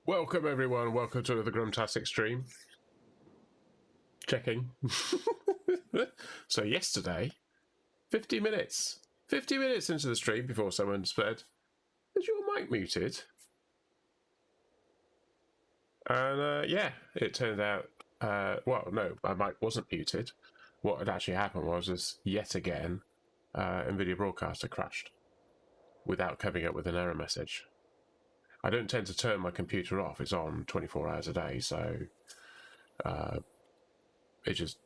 Welcome everyone, welcome to the Grumtastic stream. Checking. So yesterday, 50 minutes into the stream before someone said, is your mic muted? And yeah, it turned out, well, no, my mic wasn't muted. What had actually happened was yet again, NVIDIA Broadcaster crashed without coming up with an error message. I don't tend to turn my computer off, it's on 24 hours a day, so it just,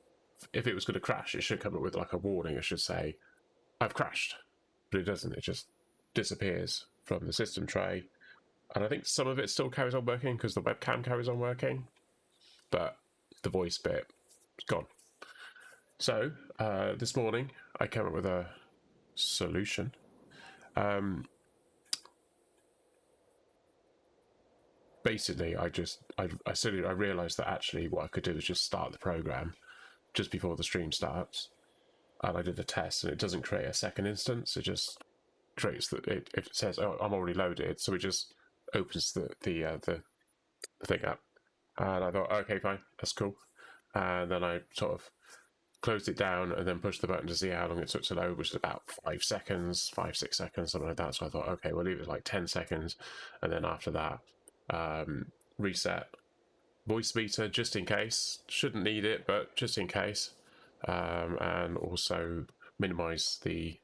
if it was going to crash, it should come up with like a warning. It should say, I've crashed. But it doesn't. It just disappears from the system tray. And I think some of it still carries on working because the webcam carries on working. But the voice bit is gone. So this morning, I came up with a solution. Basically, I realized that actually what I could do is just start the program just before the stream starts. And I did a test, and it doesn't create a second instance. It just creates that if it says, "Oh, I'm already loaded," so it just opens the thing up. And I thought, okay, fine, that's cool. And then I sort of closed it down and then pushed the button to see how long it took to load, which is about 5 seconds, 6 seconds, something like that. So I thought, okay, we'll leave it like 10 seconds, and then after that, reset voice meter just in case. Shouldn't need it, but just in case. And also minimize the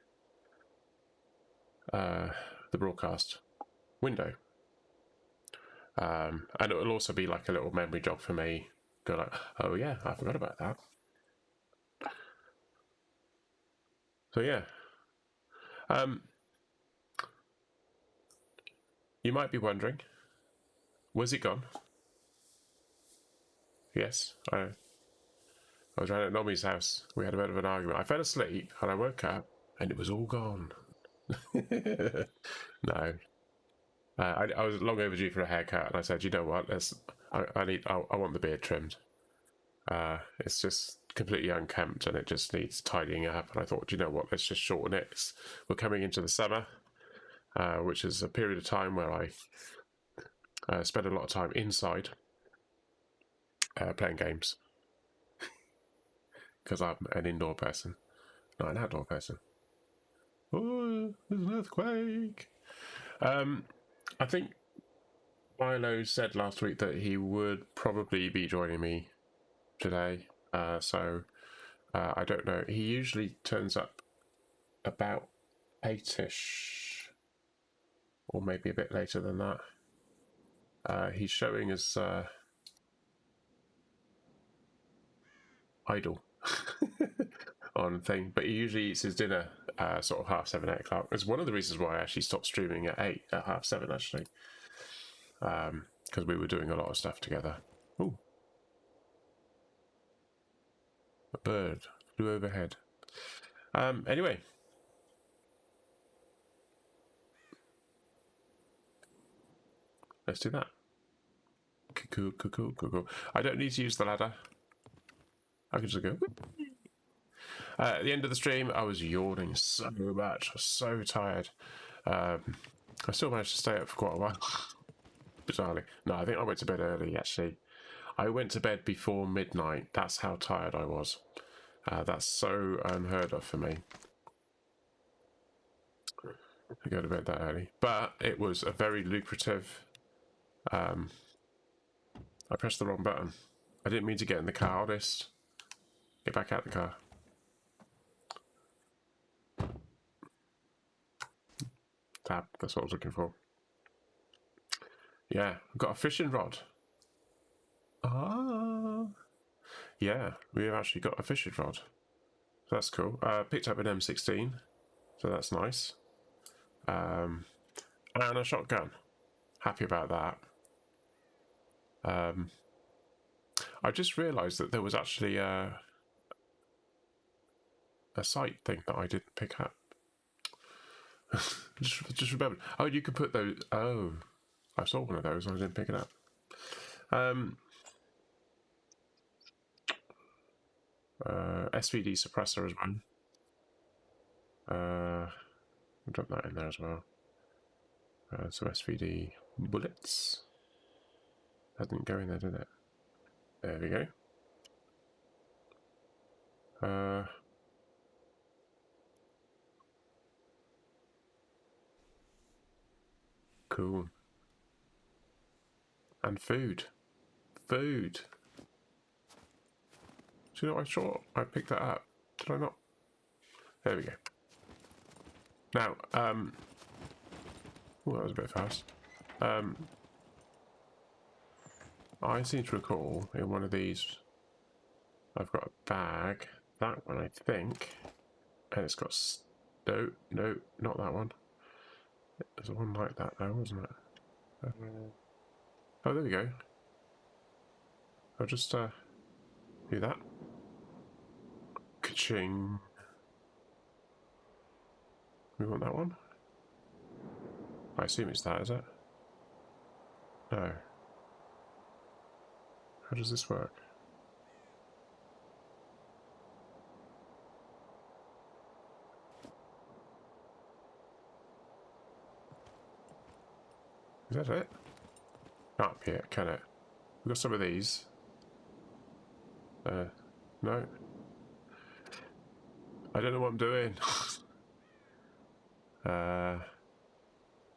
broadcast window. And it will also be like a little memory jog for me. Go like, oh yeah, I forgot about that. So yeah. You might be wondering, was it gone? Yes, I was around at Nomi's house. We had a bit of an argument. I fell asleep and I woke up and it was all gone. No. I was long overdue for a haircut, and I said, you know what? I want the beard trimmed. It's just completely unkempt, and it just needs tidying up. And I thought, you know what? Let's just shorten it. We're coming into the summer, which is a period of time where I spend a lot of time inside playing games because I'm an indoor person, not an outdoor person. Oh, there's an earthquake. I think Milo said last week that he would probably be joining me today, so I don't know. He usually turns up about 8ish, or maybe a bit later than that. He's showing as idle on thing, but he usually eats his dinner sort of 7:30, 8 o'clock. It's one of the reasons why I actually stopped streaming at 7:30 actually, because we were doing a lot of stuff together. Ooh, a bird flew overhead. Anyway, let's do that. Cool. I don't need to use the ladder. I can just go. At the end of the stream, I was yawning so much. I was so tired. I still managed to stay up for quite a while. Bizarrely. No, I think I went to bed early, actually. I went to bed before midnight. That's how tired I was. That's so unheard of for me to go to bed that early. But it was a very lucrative... I pressed the wrong button. I didn't mean to get in the car, honest. Get back out the car. Tab, that's what I was looking for. Yeah, I've got a fishing rod. Ah. Yeah, we have actually got a fishing rod. So that's cool. Picked up an M16, so that's nice. And a shotgun. Happy about that. I just realised that there was actually a sight thing that I didn't pick up. just remembered. Oh, you could put those... Oh, I saw one of those and I didn't pick it up. SVD suppressor as well. I'll drop that in there as well. Some SVD bullets. That didn't go in there, did it? There we go. Cool. And food. Food. Do you know what I thought? I picked that up. Did I not? There we go. Now, oh, that was a bit fast. I seem to recall in one of these, I've got a bag. That one, I think. And it's got... No, no, not that one. There's one like that though, wasn't it? Oh, there we go. I'll just do that. Ka-ching. We want that one? I assume it's that, is it? No. How does this work? Is that it? Can't appear, can it? We've got some of these. No. I don't know what I'm doing.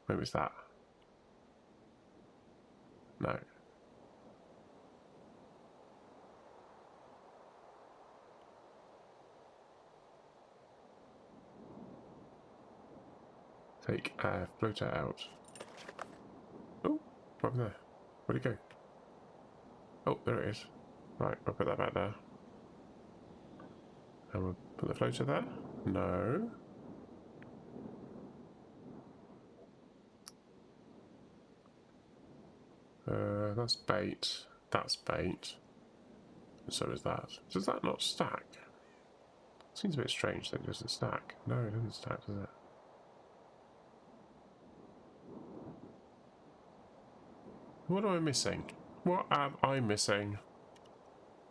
Maybe it's that. No. Take floater out. Oh, over there. Where'd it go? Oh, there it is. Right, I'll put that back there. And we'll put the floater there. No. That's bait. That's bait. And so is that. Does that not stack? Seems a bit strange that it doesn't stack. No, it doesn't stack, does it? What am I missing? What am I missing?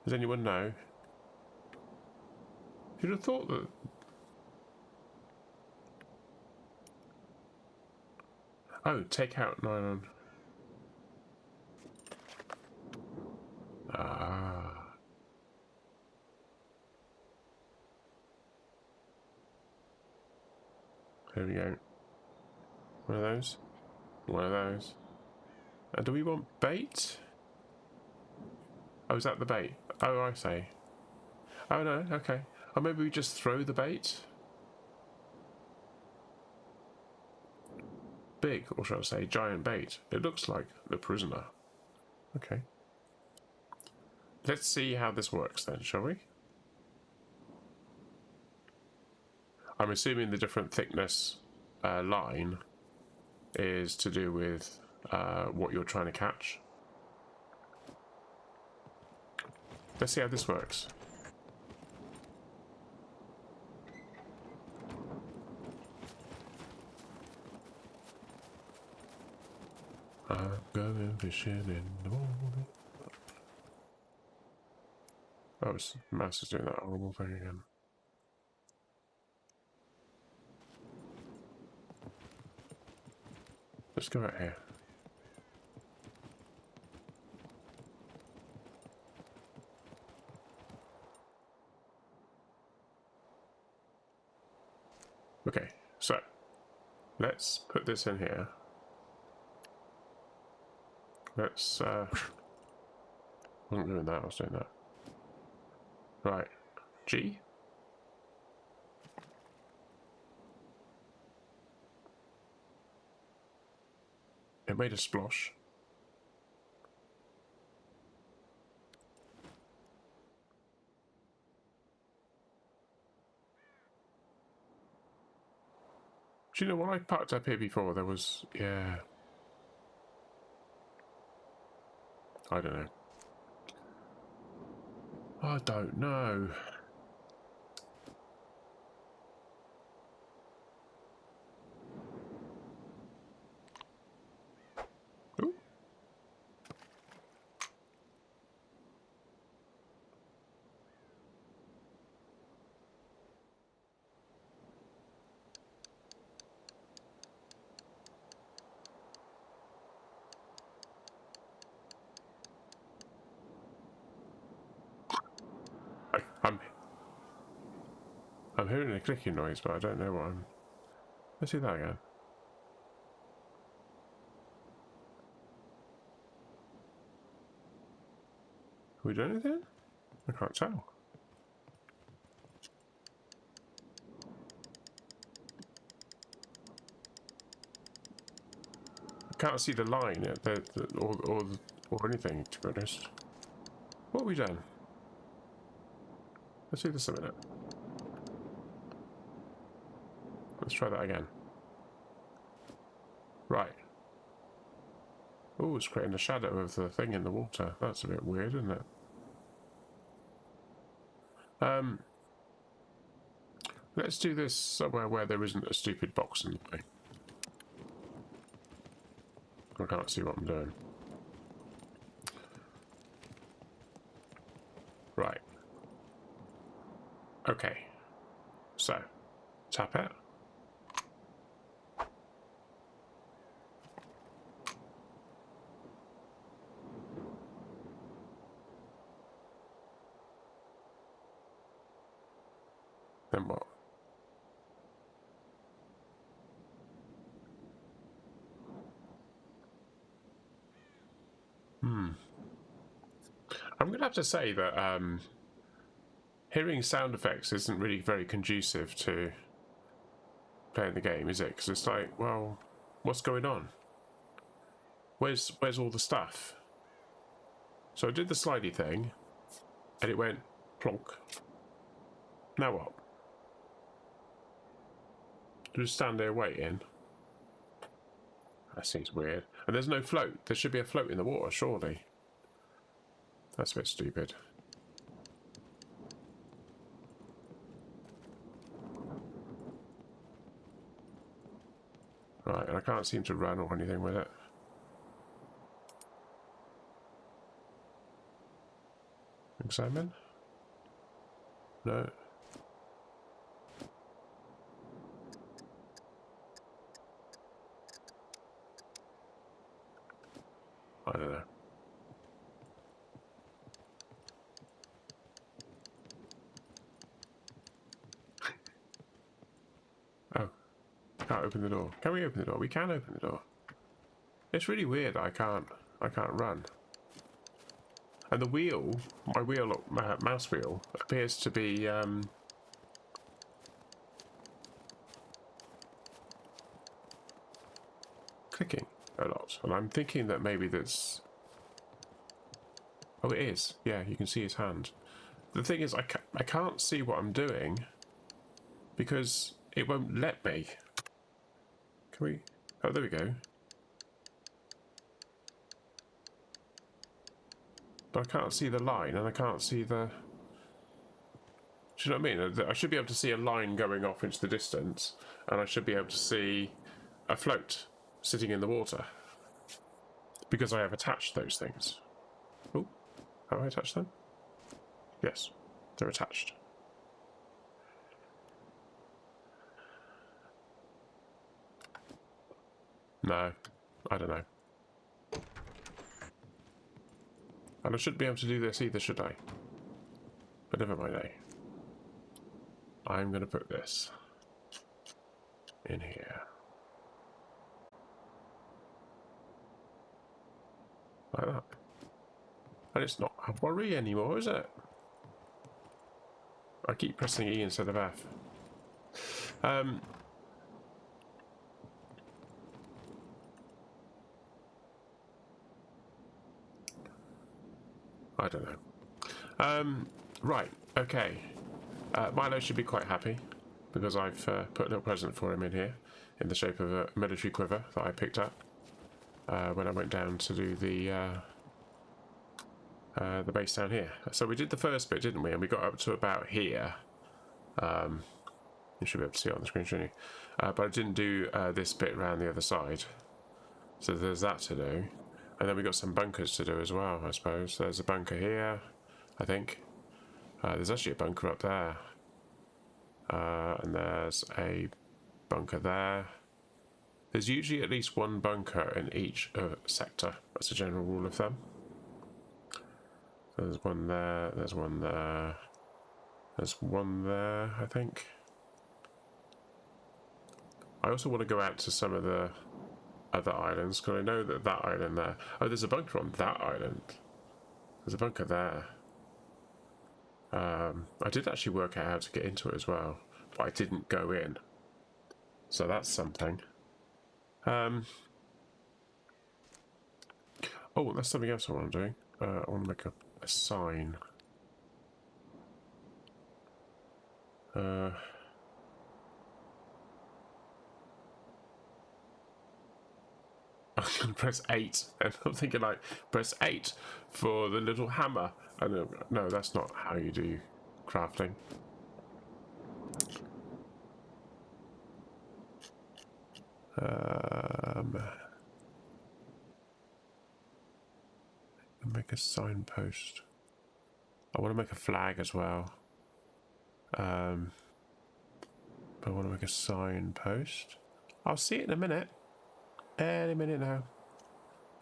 Does anyone know? You'd have thought that... Oh, take out nylon. Ah. There we go. One of those. One of those. And do we want bait? Oh, is that the bait? Oh, I see. Oh, no, okay. Or maybe we just throw the bait? Big, or shall I say, giant bait. It looks like the prisoner. Okay. Let's see how this works then, shall we? I'm assuming the different thickness line is to do with what you're trying to catch. Let's see how this works. I'm going fishing in the morning. Oh, mouse is doing that horrible thing again. Let's go out here. Okay, so let's put this in here. Let's I wasn't doing that, I was doing that. Right. G. It made a splosh. Do you know when I parked up here before there was yeah. I don't know. I don't know. Ooh. I'm hearing a clicking noise, but I don't know what I'm... Let's see that again. Have we done anything? I can't tell. I can't see the line or anything, to be honest. What have we done? Let's do this a minute. Let's try that again. Right. Oh, it's creating a shadow of the thing in the water. That's a bit weird, isn't it? Let's do this somewhere where there isn't a stupid box in the way. I can't see what I'm doing. Right. Okay. So, tap it. Then what? I'm going to have to say that hearing sound effects isn't really very conducive to playing the game, is it? Because it's like, well, what's going on? Where's all the stuff? So I did the slidey thing, and it went plonk. Now what? Just stand there waiting. That seems weird. And there's no float. There should be a float in the water, surely. That's a bit stupid. Right, and I can't seem to run or anything with it. Examine? No. I don't know. Oh. Can't open the door. Can we open the door? We can open the door. It's really weird. I can't run. And the wheel, my mouse wheel, appears to be clicking a lot. And I'm thinking that maybe that's... Oh, it is. Yeah, you can see his hand. The thing is, I can't see what I'm doing because it won't let me. Can we... Oh, there we go. But I can't see the line, and I can't see the... Do you know what I mean? I should be able to see a line going off into the distance, and I should be able to see a float sitting in the water. Because I have attached those things. Oh, have I attached them? Yes, they're attached. No, I don't know. And I shouldn't be able to do this either, should I? But never mind, eh? I'm going to put this in here. Like that. And it's not a worry anymore, is it? I keep pressing E instead of F. I don't know. Right, okay. Milo should be quite happy because I've put a little present for him in here in the shape of a military quiver that I picked up when I went down to do the base down here. So we did the first bit, didn't we? And we got up to about here. You should be able to see it on the screen, shouldn't you? But I didn't do this bit around the other side. So there's that to do. And then we got some bunkers to do as well, I suppose. There's a bunker here, I think. There's actually a bunker up there. And there's a bunker there. There's usually at least one bunker in each sector. That's a general rule of thumb. There's one there, there's one there. There's one there, I think. I also want to go out to some of the other islands, because I know that that island there... Oh, there's a bunker on that island. There's a bunker there. I did actually work out how to get into it as well, but I didn't go in. So that's something. Oh, that's something else I want to do. I want to make a sign. I can press 8, and I'm thinking like, press 8 for the little hammer. And no, that's not how you do crafting. Make a signpost. I want to make a flag as well. But I want to make a signpost. I'll see it in a minute. Any minute now.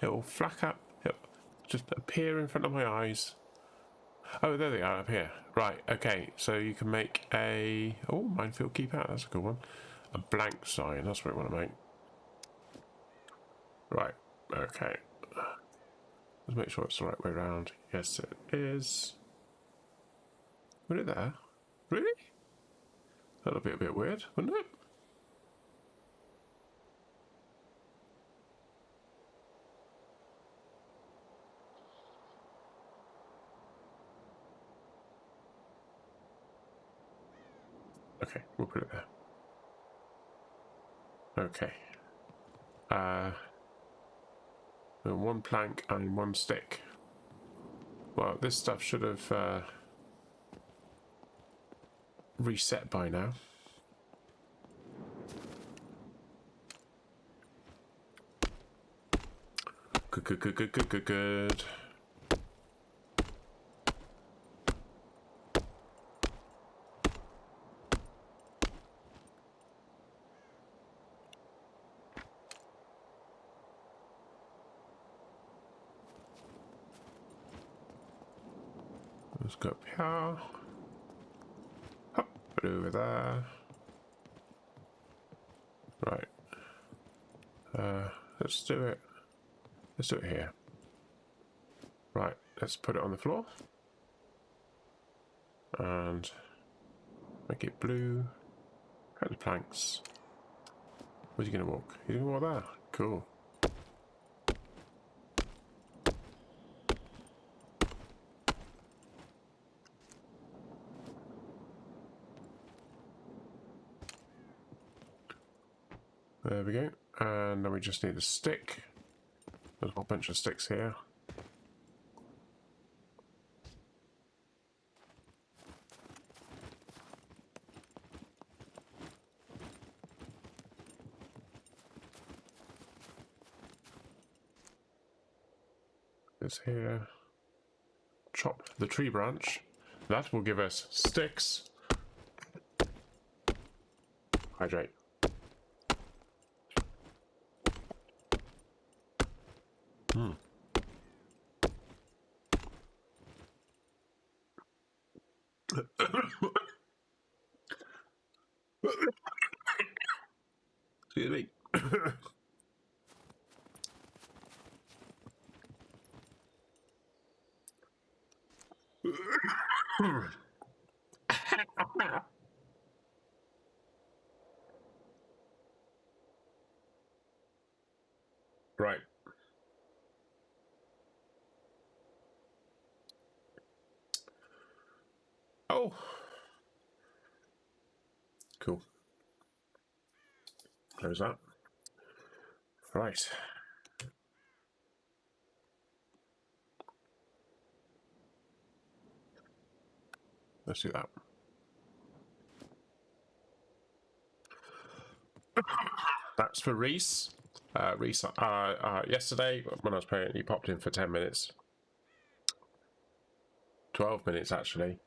It'll flack up. It'll just appear in front of my eyes. Oh, there they are, up here. Right, okay. So you can make a... Oh, minefield keep out. That's a good one. A blank sign. That's what I want to make. Right, okay. Let's make sure it's the right way around. Yes, it is. Put it there. Really? That'll be a bit weird, wouldn't it? Okay, we'll put it there. Okay. One plank and one stick. Well, this stuff should have reset by now. Good. Let's go up here. Hop, put it over there. Right. Let's do it. Let's do it here. Right, let's put it on the floor. And make it blue. Cut the planks. Where's he gonna walk? He's gonna walk there. Cool. There we go. And then we just need a stick. There's a whole bunch of sticks here. This here. Chop the tree branch. That will give us sticks. Hydrate. Excuse me. Right. Oh. Cool. Close that. Right. Let's do that. That's for Reese. Reese, yesterday when I was playing, he popped in for 10 minutes. 12 minutes, actually.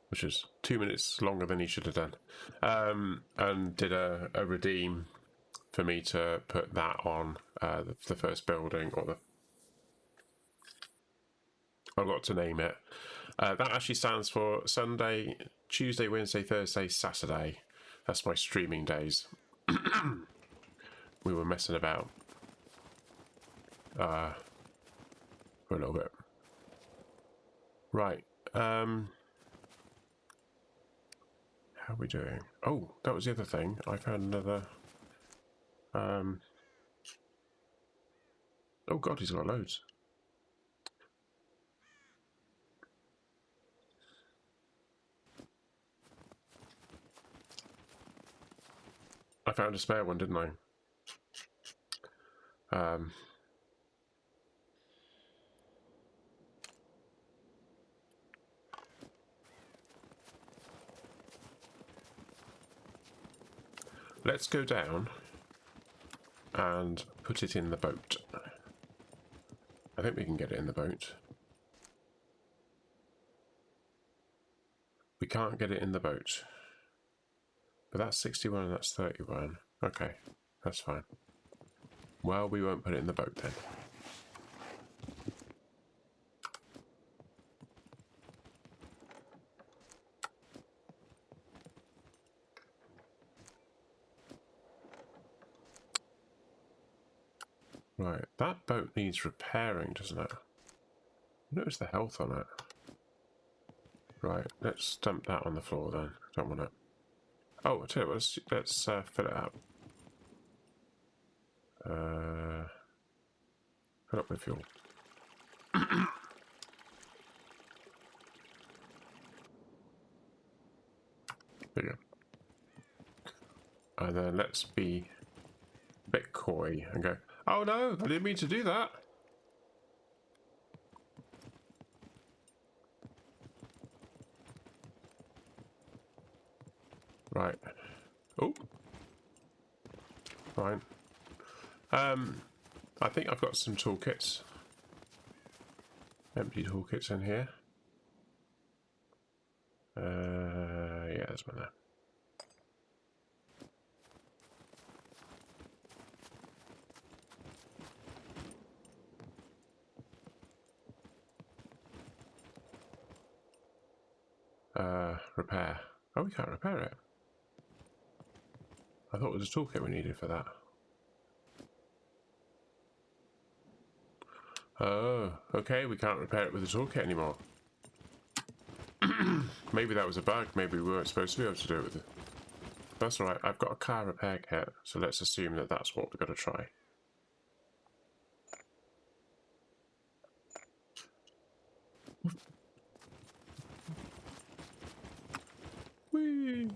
Which is 2 minutes longer than he should have done. And did a redeem for me to put that on the first building, or I've got to name it. That actually stands for Sunday, Tuesday, Wednesday, Thursday, Saturday. That's my streaming days. we were messing about for a little bit. Right. How are we doing? Oh, that was the other thing. I found another. Oh God, he's got loads. I found a spare one, didn't I? Let's go down and put it in the boat. I think we can get it in the boat. We can't get it in the boat. But that's 61 and that's 31. Okay, that's fine. Well, we won't put it in the boat then. Right, that boat needs repairing, doesn't it? Notice the health on it. Right, let's dump that on the floor then. Don't want it. Oh, I tell you what, let's fill it up. Fill up with fuel. There you go. And then let's be a bit coy and go, oh no, I didn't mean to do that. Right. Oh. Fine. I think I've got some toolkits. Empty toolkits in here. Yeah, there's one there. Repair. Oh, we can't repair it. I thought it was a toolkit we needed for that. Oh, okay, we can't repair it with a toolkit anymore. Maybe that was a bug. Maybe we weren't supposed to be able to do it with it. That's alright, I've got a car repair kit, so let's assume that that's what we've got to try. Whee!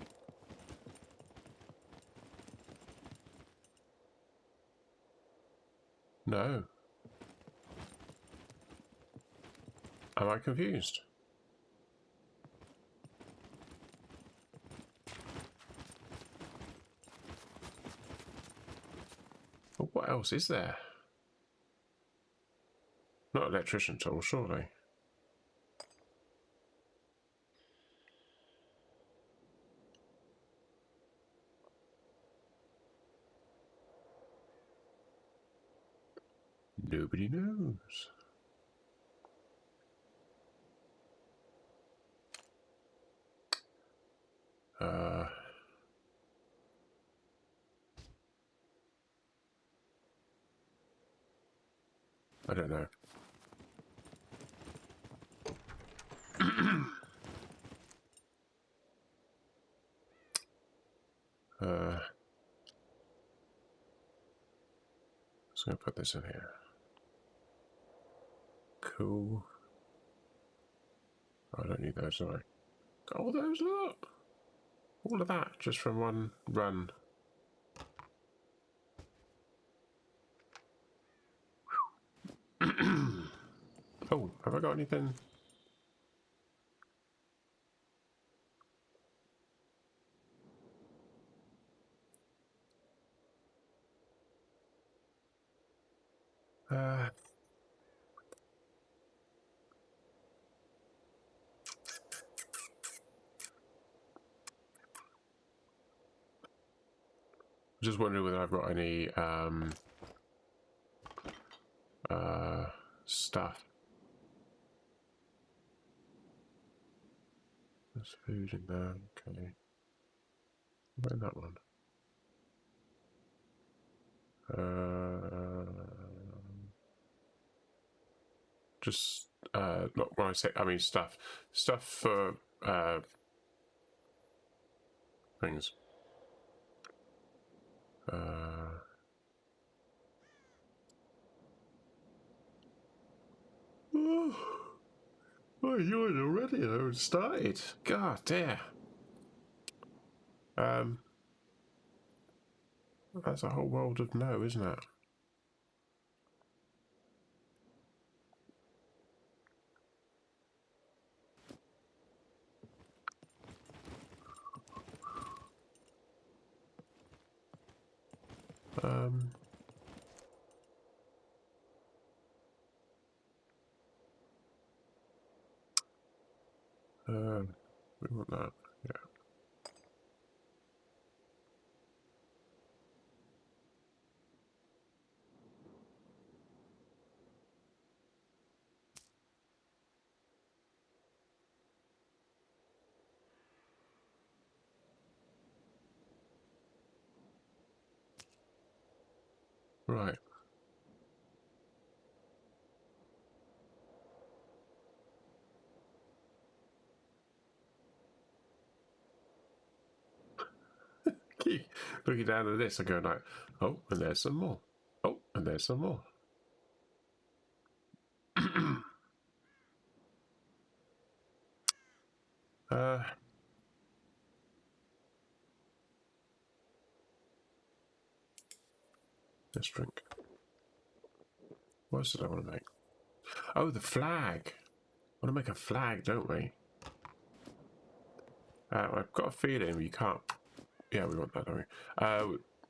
No. Am I confused? Well, what else is there? Not electrician tool, surely. Nobody knows. I don't know. Just gonna put this in here. Cool. I don't need those, do I? Got all those up. All of that just from one run. Oh, have I got anything? Just wondering whether I've got any stuff. There's food in there, okay. What in that one? Just not when I say, I mean stuff for things. Oh, you already though. It started. God dear. That's a whole world of no, isn't it? We want that. Yeah. Right. Keep looking down at this and going like, oh, and there's some more. Oh, and there's some more. Let's drink. What else did I want to make? Oh, the flag. I want to make a flag, don't we? I've got a feeling we can't. Yeah, we want that, don't we?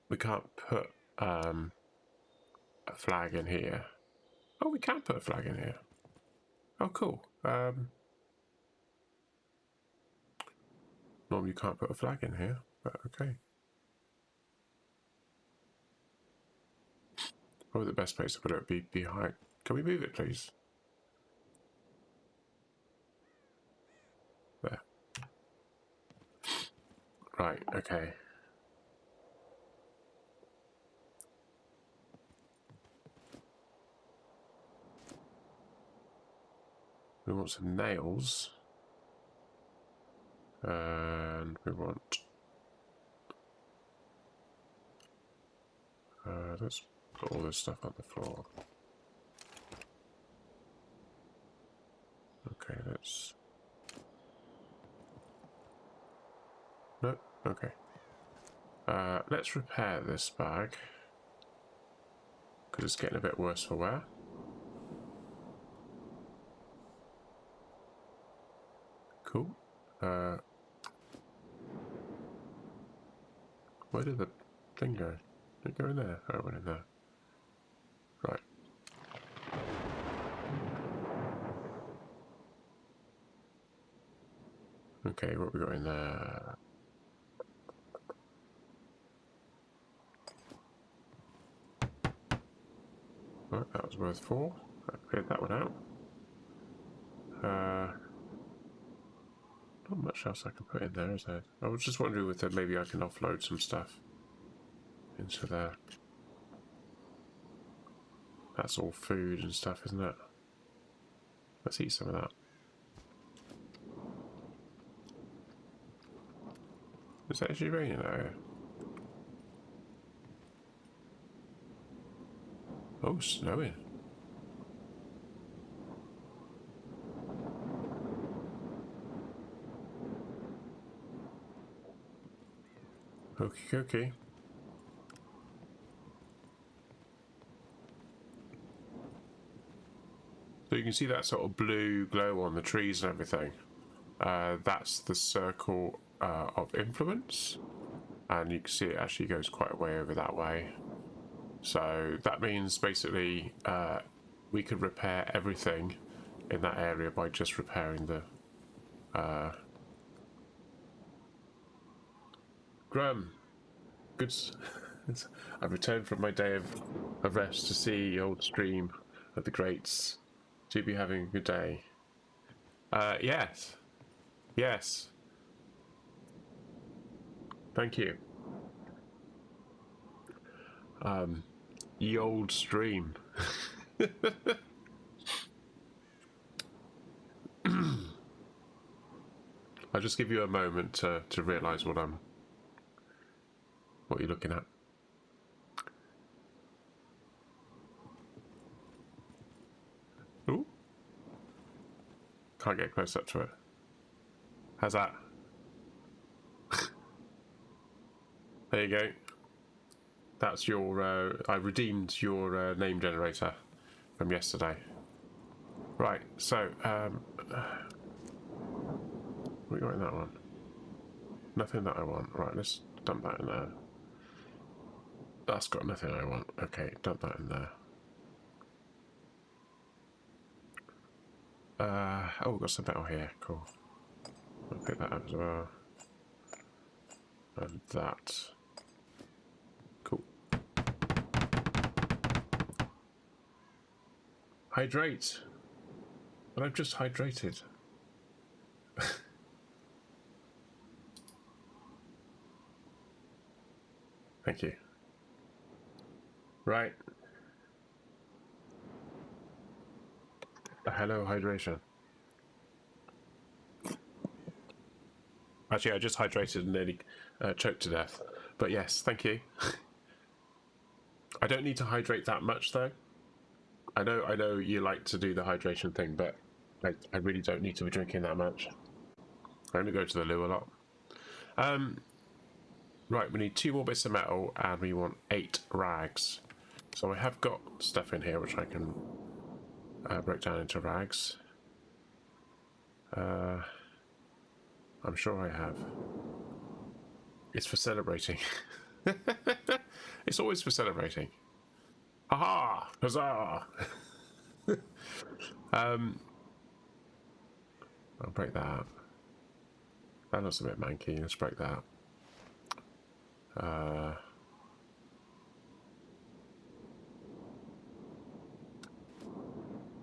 We can't put a flag in here. Oh, we can put a flag in here. Oh, cool. Normally you can't put a flag in here, but okay. Probably the best place to put it would be behind. Can we move it, please? There. Right, okay. We want some nails. And we want... let's put all this stuff on the floor. Okay, let's... No, okay. Let's repair this bag. Because it's getting a bit worse for wear. Cool. Where did the thing go? Did it go in there? Oh, it went in there. Right. Okay, what we got in there? Right, that was worth 4. I cleared that one out. Not much else I can put in there, is there? I was just wondering whether maybe I can offload some stuff into there. That's all food and stuff, isn't it? Let's eat some of that. Is it actually raining out here? Oh, snowing. Okay. So you can see that sort of blue glow on the trees and everything. That's the circle of influence. And you can see it actually goes quite a way over that way. So that means basically we could repair everything in that area by just repairing the... Graham, good... I've returned from my day of rest to see the old stream of the greats. Do you be having a good day? Yes. Yes. Thank you. Ye old stream. I'll just give you a moment to realise what you're looking at. Ooh. Can't get close up to it. How's that? There you go. That's your, I redeemed your name generator from yesterday. Right, so, what we got in that one? Nothing that I want. Right, let's dump that in there. That's got nothing I want. Okay, dump that in there. Oh, we've got some metal here. Cool. I'll pick that up as well. And that. Cool. Hydrate! But I've just hydrated. Thank you. Right. Hello, hydration. Actually, I just hydrated and nearly choked to death. But yes, thank you. I don't need to hydrate that much, though. I know you like to do the hydration thing, but I really don't need to be drinking that much. I only go to the loo a lot. Right, we need 2 more bits of metal, and we want 8 rags. So I have got stuff in here which I can break down into rags. I'm sure I have. It's for celebrating. It's always for celebrating. Haha! Huzzah! I'll break that up. That looks a bit manky. Let's break that up.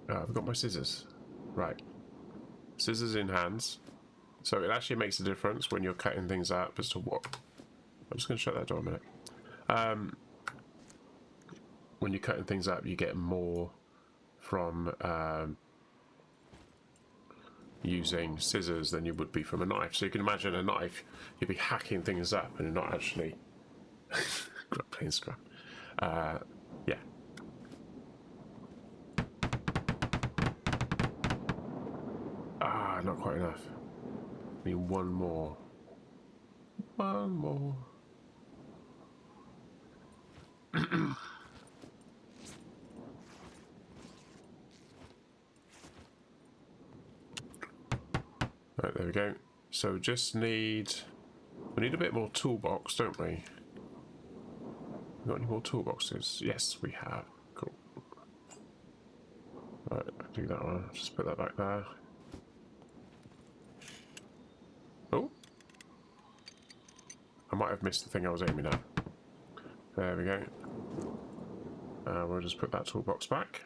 I've got my scissors. Right. Scissors in hands. So it actually makes a difference when you're cutting things up as to what... I'm just going to shut that door a minute. When you're cutting things up, you get more from using scissors than you would be from a knife. So you can imagine a knife, you'd be hacking things up and you're not actually playing Scum. Yeah. Not quite enough. I need one more. One more. Right, there we go. So just we need a bit more toolbox, don't we? Got any more toolboxes? Yes, we have. Cool. Right, do that one. Just put that back there. Oh, I might have missed the thing I was aiming at. There we go. We'll just put that toolbox back.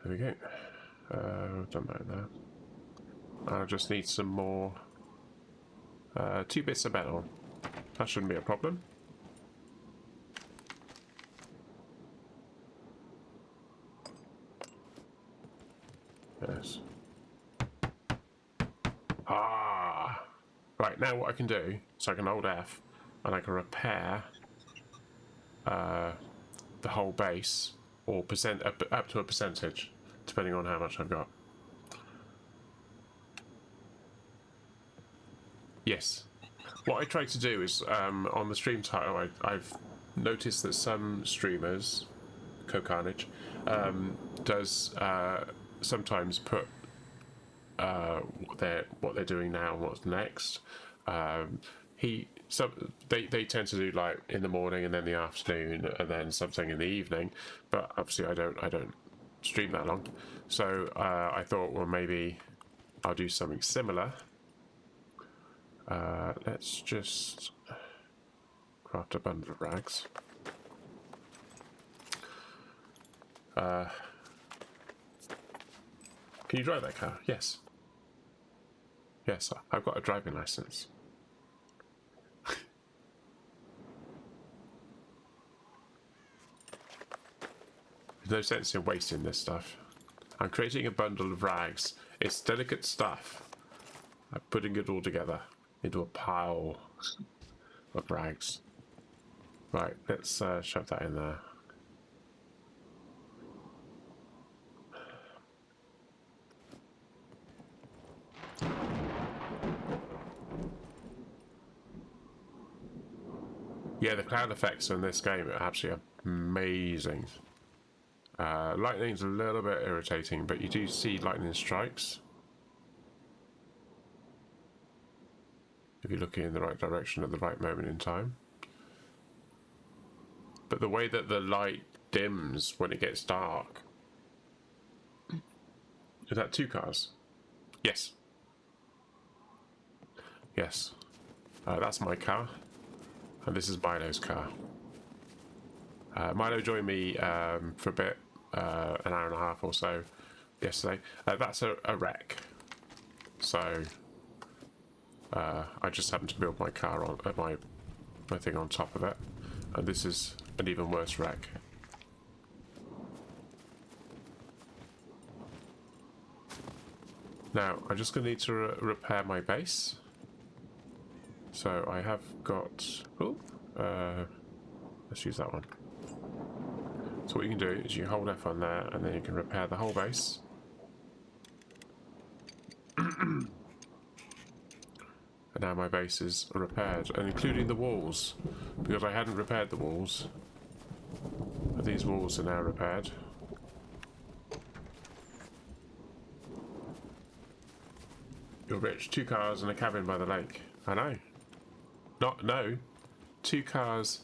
There we go. Done that in there. I just need some more. 2 bits of metal. That shouldn't be a problem. Yes. Ah! Right, now what I can do, so I can hold F, and I can repair the whole base, or up to a percentage, depending on how much I've got. Yes. What I try to do is, on the stream title, I've noticed that some streamers, Co-Carnage, does sometimes put what they're doing now and what's next. They tend to do like in the morning and then the afternoon and then something in the evening, but obviously I don't stream that long, so I thought, well, maybe I'll do something similar. Let's just craft a bundle of rags. Can you drive that car? Yes. Yes, I've got a driving license. no sense in wasting this stuff. I'm creating a bundle of rags. It's delicate stuff. I'm putting it all together into a pile of rags. Right, let's shove that in there. Yeah, the cloud effects in this game are absolutely amazing. Lightning's a little bit irritating, but you do see lightning strikes. If you're looking in the right direction at the right moment in time. But the way that the light dims when it gets dark. Is that 2 cars? Yes. Yes. That's my car. And this is Milo's car. Milo joined me for a bit, an hour and a half or so yesterday. That's a wreck. So I just happened to build my car on my thing on top of it. And this is an even worse wreck. Now, I'm just going to need to repair my base. So I have got... Oh, let's use that one. So what you can do is you hold F on there, and then you can repair the whole base. And now my base is repaired, and including the walls, because I hadn't repaired the walls. But these walls are now repaired. You're rich. 2 cars and a cabin by the lake. I know. No. 2 cars,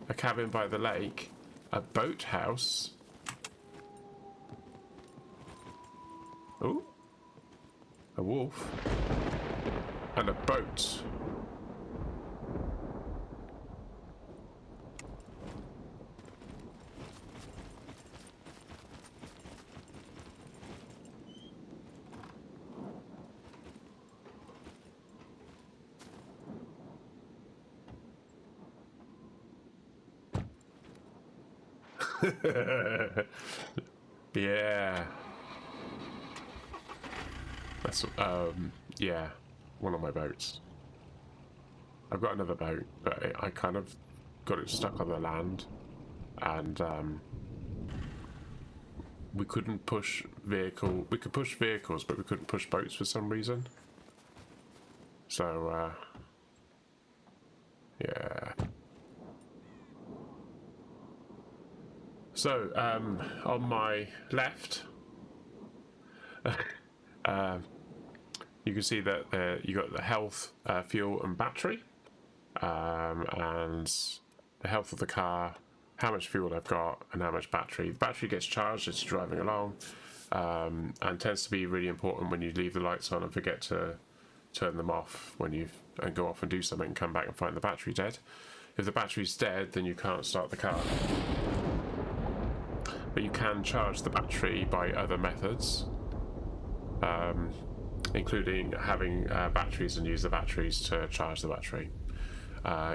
a cabin by the lake, a boathouse. Ooh. A wolf. And a boat. Yeah. That's yeah, one of my boats. I've got another boat, but I kind of got it stuck on the land, and we couldn't push vehicle. We could push vehicles, but we couldn't push boats for some reason. So yeah. So on my left, you can see that you got the health, fuel, and battery, and the health of the car, how much fuel I've got, and how much battery. The battery gets charged as you're driving along, and tends to be really important when you leave the lights on and forget to turn them off when you go off and do something and come back and find the battery dead. If the battery's dead, then you can't start the car. But you can charge the battery by other methods, including having batteries and use the batteries to charge the battery.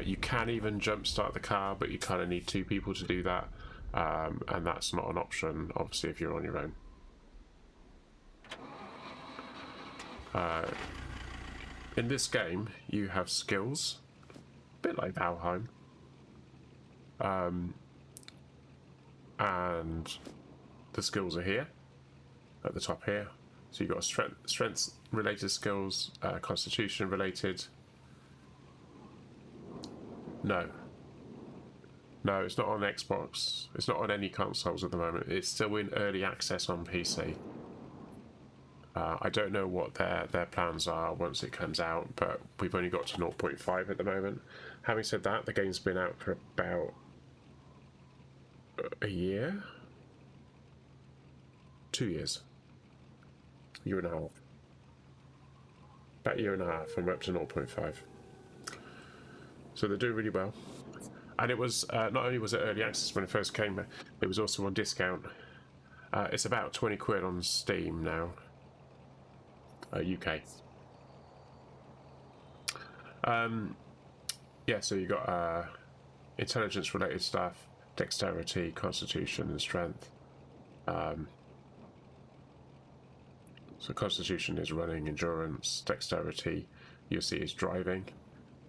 You can even jump start the car, but you kind of need 2 people to do that, and that's not an option, obviously, if you're on your own. In this game, you have skills, a bit like Valheim. And the skills are here at the top here. So you've got strength related skills, constitution related. No, it's not on Xbox. It's not on any consoles at the moment. It's still in early access on PC. I don't know what their plans are once it comes out, but we've only got to 0.5 at the moment. Having said that, the game's been out for about a year? 2 years. Year and a half. About a year and a half, and we're up to 0.5. So they're doing really well. And it was, not only was it early access when it first came, it was also on discount. It's about 20 quid on Steam now. UK. Yeah, so you got intelligence related stuff, dexterity, constitution, and strength. So constitution is running, endurance, dexterity, you'll see is driving.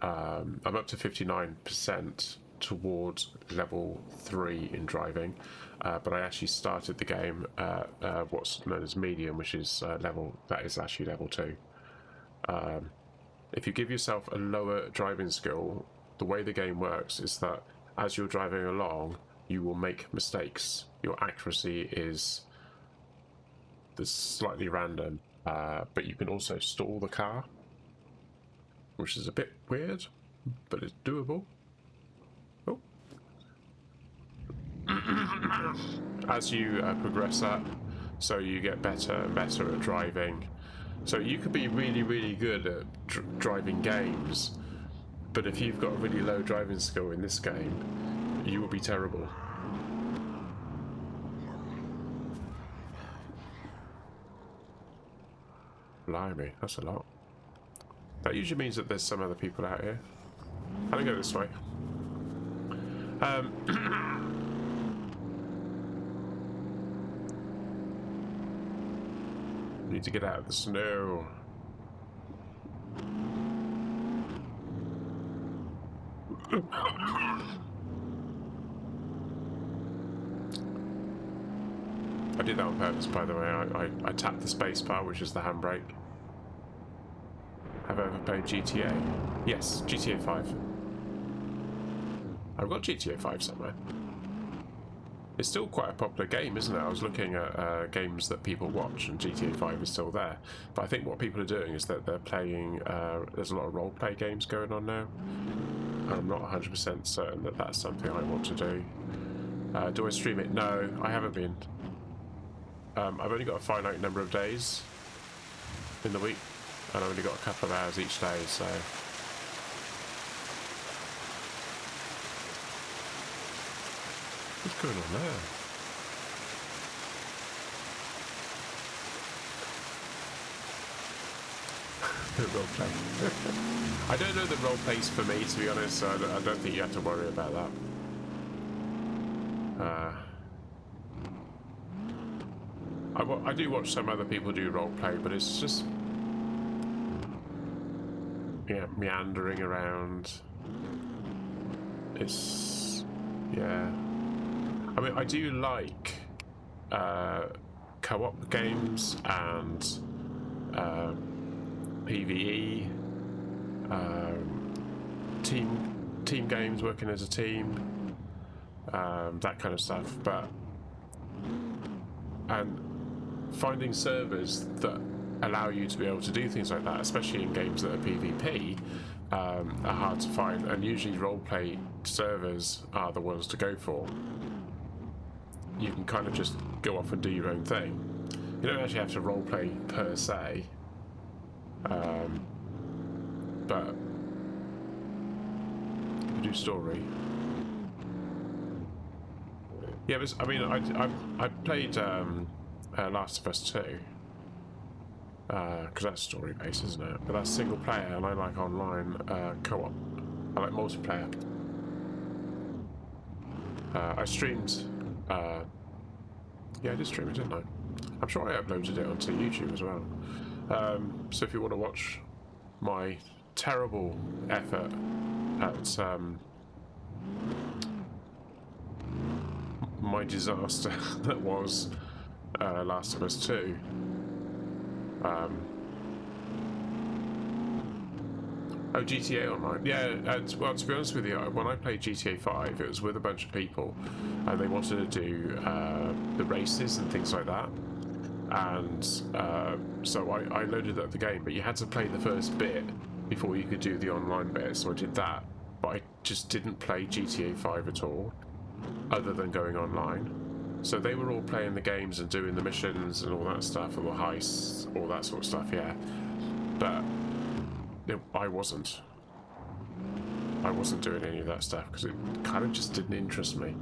I'm up to 59% towards level 3 in driving, but I actually started the game at what's known as medium, which is that is actually level 2. If you give yourself a lower driving skill, the way the game works is that as you're driving along, you will make mistakes. Your accuracy is slightly random, but you can also stall the car, which is a bit weird, but it's doable. Oh. As you progress up, so you get better and better at driving. So you could be really, really good at driving games, but if you've got a really low driving skill in this game, you will be terrible. Blimey, that's a lot. That usually means that there's some other people out here. How do I go this way? Need to get out of the snow. I did that on purpose, by the way. I tapped the space bar, which is the handbrake. Have I ever played GTA? Yes, GTA 5. I've got GTA 5 somewhere. It's still quite a popular game, isn't it? I was looking at games that people watch, and GTA 5 is still there. But I think what people are doing is that they're playing... there's a lot of role-play games going on now. And I'm not 100% certain that that's something I want to do. Do I stream it? No, I haven't been. I've only got a finite number of days in the week, and I've only got a couple of hours each day, so... What's going on there? The role play. I don't know the role plays for me, to be honest, so I don't think you have to worry about that. I do watch some other people do role play, but it's just meandering around. It's I mean, I do like co-op games and PvE, team games, working as a team, that kind of stuff. And finding servers that allow you to be able to do things like that, especially in games that are PvP, are hard to find. And usually, roleplay servers are the ones to go for. You can kind of just go off and do your own thing. You don't actually have to roleplay per se, but you do story. Yeah, but I mean, I played Last of Us 2 because that's story based, isn't it? But that's single player, and I like online co-op. I like multiplayer. I streamed. Yeah, I did stream it, didn't I? I'm sure I uploaded it onto YouTube as well. So if you want to watch my terrible effort at my disaster that was Last of Us 2, oh, GTA Online. Yeah, well, to be honest with you, when I played GTA 5, it was with a bunch of people, and they wanted to do the races and things like that. And so I loaded up the game, but you had to play the first bit before you could do the online bit, so I did that. But I just didn't play GTA 5 at all, other than going online. So they were all playing the games and doing the missions and all that stuff, all the heists, all that sort of stuff, yeah. But I wasn't doing any of that stuff because it kind of just didn't interest me.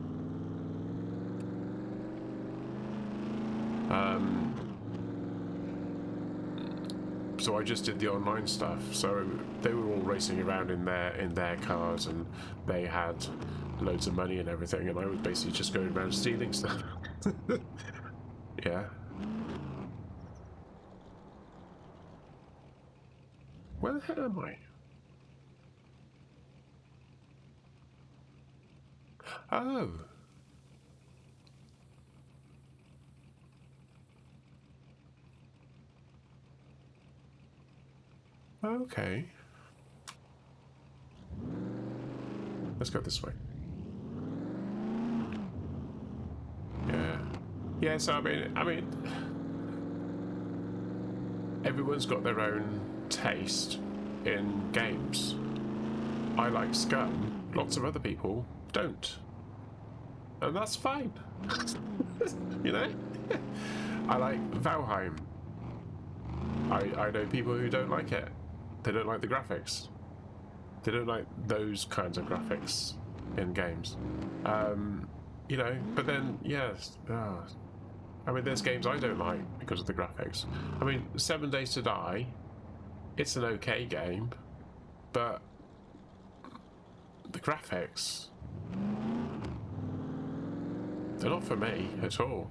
So I just did the online stuff. So they were all racing around in their cars, and they had loads of money and everything, and I was basically just going around stealing stuff. Yeah. Where the hell am I? Oh. Okay. Let's go this way. Yeah. Yeah, so I mean, everyone's got their own taste in games. I like Scum. Lots of other people don't. And that's fine. You know? I like Valheim. I know people who don't like it. They don't like the graphics. They don't like those kinds of graphics in games. You know, but then, yes. I mean, there's games I don't like because of the graphics. I mean, 7 Days to Die, it's an okay game, but the graphics, they're not for me at all.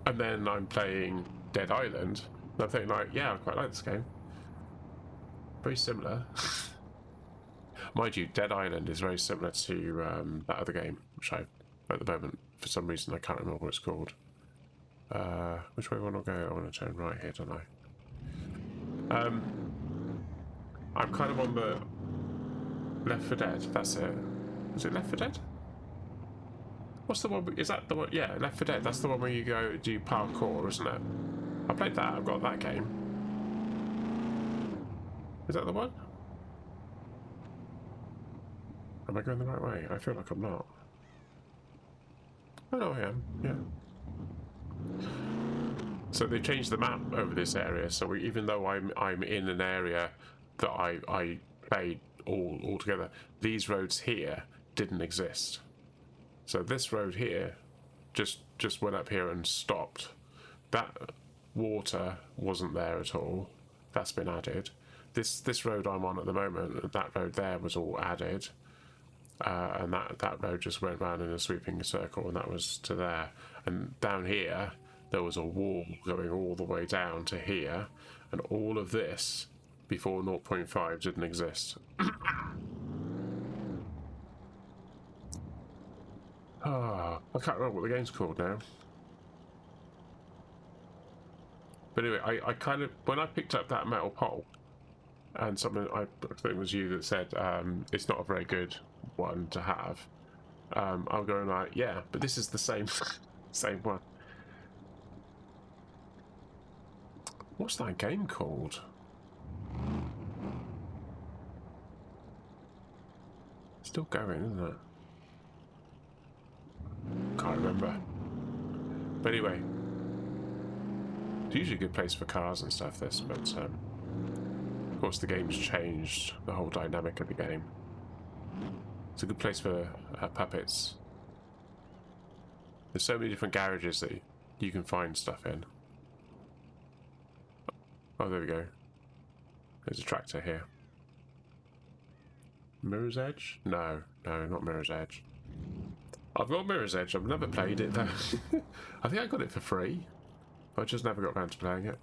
And then I'm playing Dead Island, and I'm thinking like, yeah, I quite like this game. Very similar. Mind you, Dead Island is very similar to that other game, which I, at the moment, for some reason, I can't remember what it's called. Which way do I want to go? I want to turn right here, don't I? I'm kind of on the Left 4 Dead. That's it. Is it Left 4 Dead? What's the one? Is that the one? Yeah, Left 4 Dead. That's the one where you go do parkour, isn't it? I played that. I've got that game. Is that the one? Am I going the right way? I feel like I'm not. Oh no, I am. Yeah. So they changed the map over this area. So even though I'm in an area that I played all together, these roads here didn't exist. So this road here just went up here and stopped. That water wasn't there at all. That's been added. This road I'm on at the moment, that road there was all added. And that road just went round in a sweeping circle, and that was to there. And down here, there was a wall going all the way down to here, and all of this before 0.5 didn't exist. I can't remember what the game's called now. But anyway, I kind of, when I picked up that metal pole, and someone, I think it was you that said it's not a very good one to have, I'm going like, yeah, but this is the same same one. What's that game called? Still going, isn't it? Can't remember. But anyway, it's usually a good place for cars and stuff, this, but of course the game's changed the whole dynamic of the game. It's a good place for puppets. There's so many different garages that you can find stuff in. Oh, there we go. There's a tractor here. Mirror's Edge? No, not Mirror's Edge. I've got Mirror's Edge. I've never played it though. I think I got it for free. I just never got around to playing it.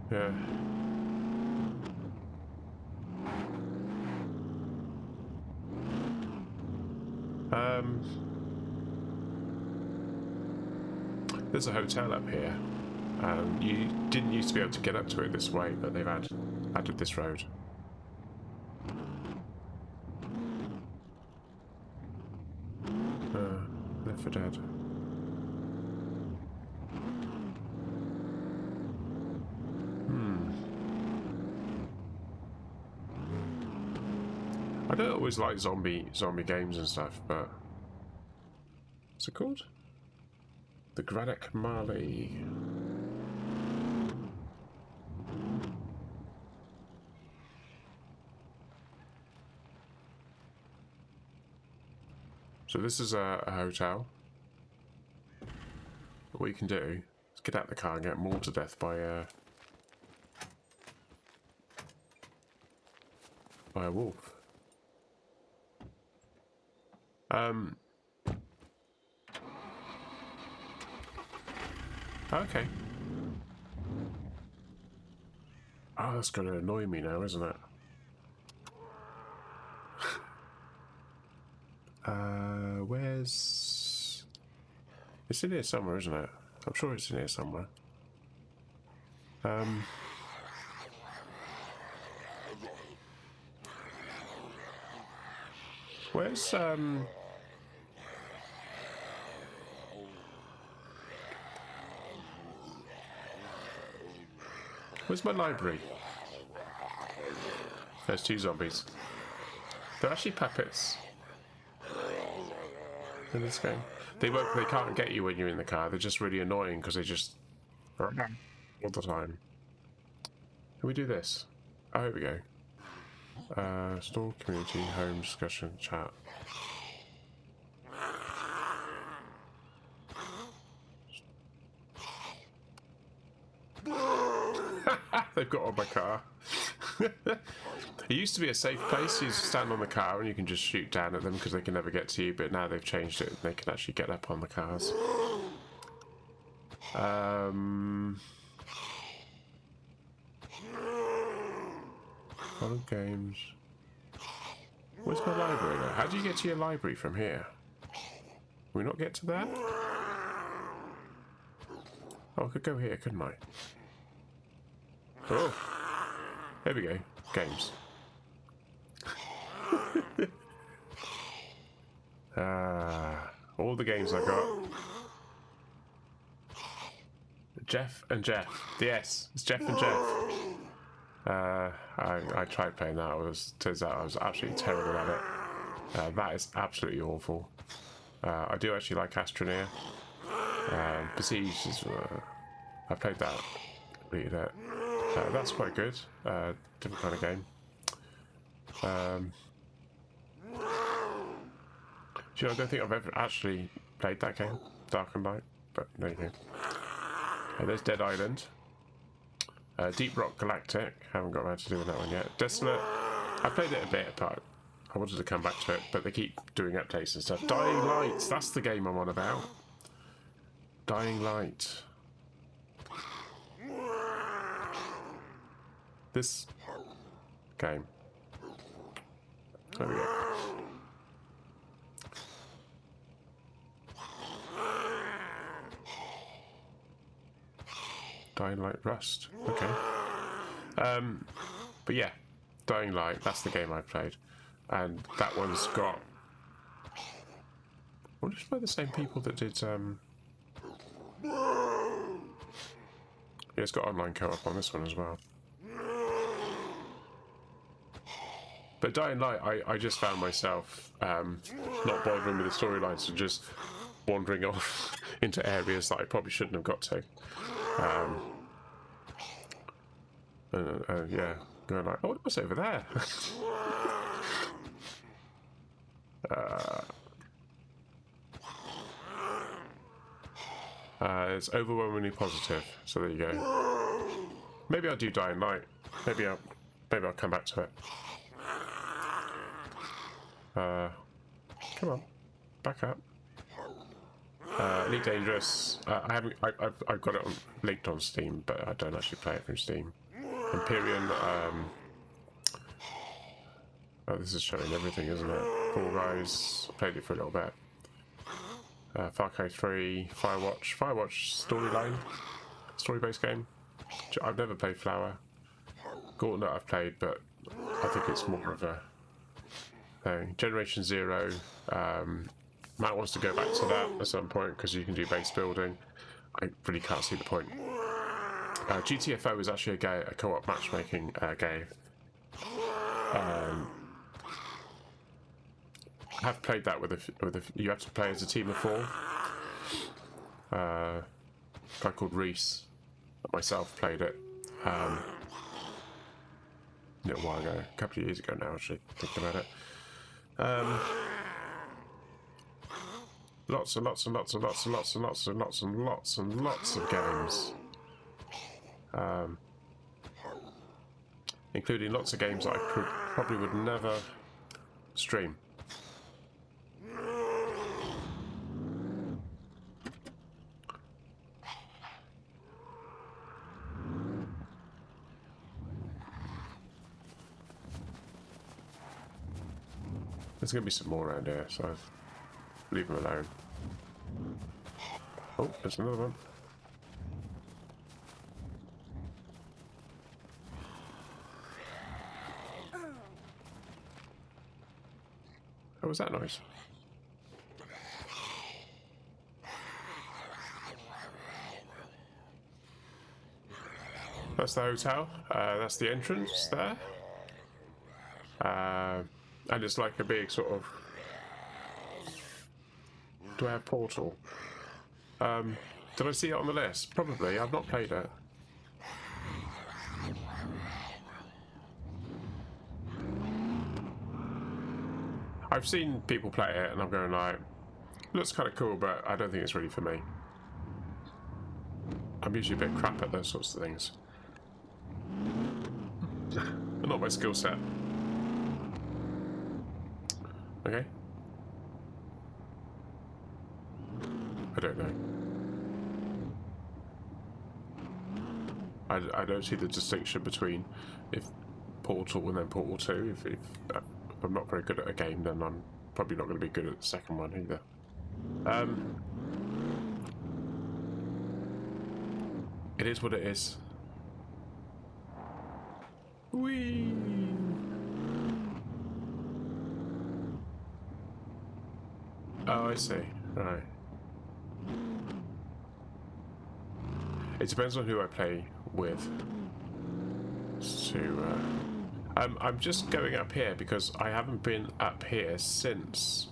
Yeah. There's a hotel up here. You didn't used to be able to get up to it this way, but they've added this road. Left 4 Dead. I don't always like zombie games and stuff, but what's it called? The Granite Marley. So this is a hotel. what we can do is get out of the car and get mauled to death by a wolf. Okay. Oh, that's going to annoy me now, isn't it? Where's... It's in here somewhere, isn't it? I'm sure it's in here somewhere. Where's where's my library? There's 2 zombies. They're actually puppets in this game. They can't get you when you're in the car. They're just really annoying because they just all the time. Can we do this? Oh, here we go. Store, community, home, discussion, chat. They've got on my car. It used to be a safe place. You stand on the car and you can just shoot down at them because they can never get to you, but now they've changed it. They can actually get up on the cars. Follow games. Where's my library though? How do you get to your library from here? Can we not get to that? Oh, I could go here, couldn't I? Oh, there we go. Games. All the games I got. Jeff and Jeff. Yes, it's Jeff and Jeff. I tried playing that. Turns out I was absolutely terrible at it. That is absolutely awful. I do actually like Astroneer. Besiege is. I played that. Completed it. That's quite good. Different kind of game. I don't think I've ever actually played that game, Dark and Light, but there you go. There's Dead Island. Deep Rock Galactic. Haven't got around to doing that one yet. Desolate. I played it a bit, but I wanted to come back to it, but they keep doing updates and stuff. Dying Light. That's the game I'm on about. Dying Light. This game. There we go. Dying Light Rust. Okay. But yeah, Dying Light, that's the game I played. And that one's got... I wonder if they're the same people that did... Yeah, it's got online co-op on this one as well. But Dying Light, I just found myself not bothering with the storylines and just wandering off into areas that I probably shouldn't have got to. Yeah, going like, oh, what's over there? It's overwhelmingly positive, so there you go. Maybe I'll do Dying Light. Maybe I'll come back to it. Come on, back up. Elite Dangerous. I've got it linked on Steam, but I don't actually play it from Steam. Empyrean. Oh, this is showing everything, isn't it? Fall Guys. Played it for a little bit. Far Cry 3, Firewatch story-based game. I've never played Flower. Gauntlet I've played, but I think it's more of a thing. Generation Zero. Matt wants to go back to that at some point because you can do base building. I really can't see the point. GTFO is actually a co-op matchmaking game. I have played that you have to play as a team of 4. A guy called Reese, myself, played it a little while ago, a couple of years ago now, actually, thinking about it. Lots and lots and lots and lots and lots and lots and lots and lots and lots of games. Including lots of games that I probably would never stream. There's going to be some more around here, so leave them alone. Oh, there's another one. What was that noise? That's the hotel. That's the entrance there. And it's like a big sort of... Do I have Portal? Did I see it on the list? Probably. I've not played it. I've seen people play it and I'm going like, looks kind of cool, but I don't think it's really for me. I'm usually a bit crap at those sorts of things. Not my skill set. Okay. I don't know. I don't see the distinction between if Portal and then Portal 2. If I'm not very good at a game, then I'm probably not going to be good at the second one either. It is what it is. Whee! Oh, I see. Right. It depends on who I play with. So, I'm just going up here because I haven't been up here since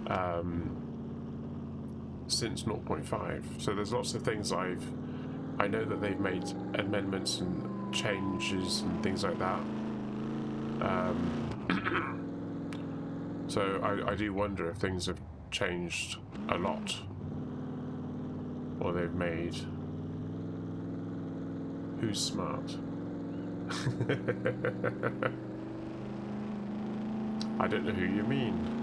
0.5. So there's lots of things I know that they've made amendments and changes and things like that. So I do wonder if things have changed a lot, or they've made. Who's smart? I don't know who you mean.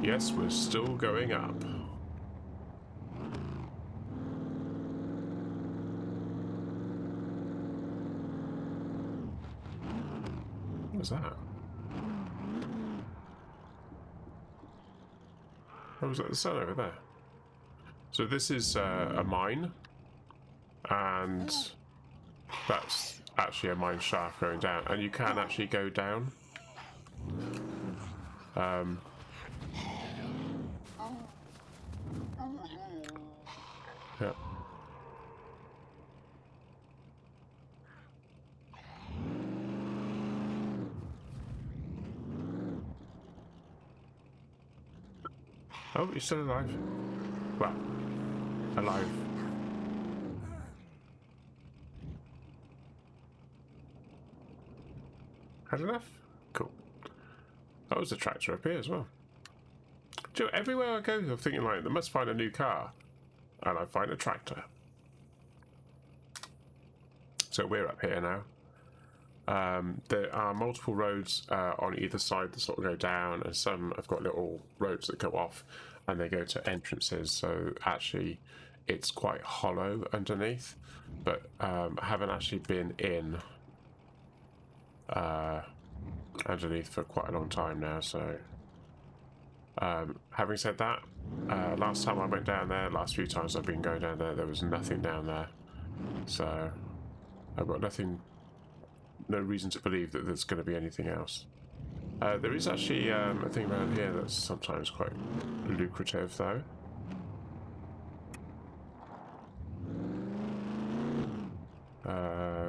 Yes, we're still going up. What was that? Oh, was that the sun over there? So this is a mine, and that's actually a mine shaft going down, and you can actually go down. Yeah. Oh, you're still alive. Well, alive. Had enough? Cool. That was a tractor up here as well. Do you know, everywhere I go, I'm thinking like, they must find a new car. And I find a tractor. So we're up here now. There are multiple roads on either side that sort of go down, and some have got little roads that go off and they go to entrances. So actually it's quite hollow underneath, but I haven't actually been in underneath for quite a long time now. So having said that, last time I went down there, last few times I've been going down there, there was nothing down there. So I've got no reason to believe that there's going to be anything else. There is actually a thing around here that's sometimes quite lucrative, though.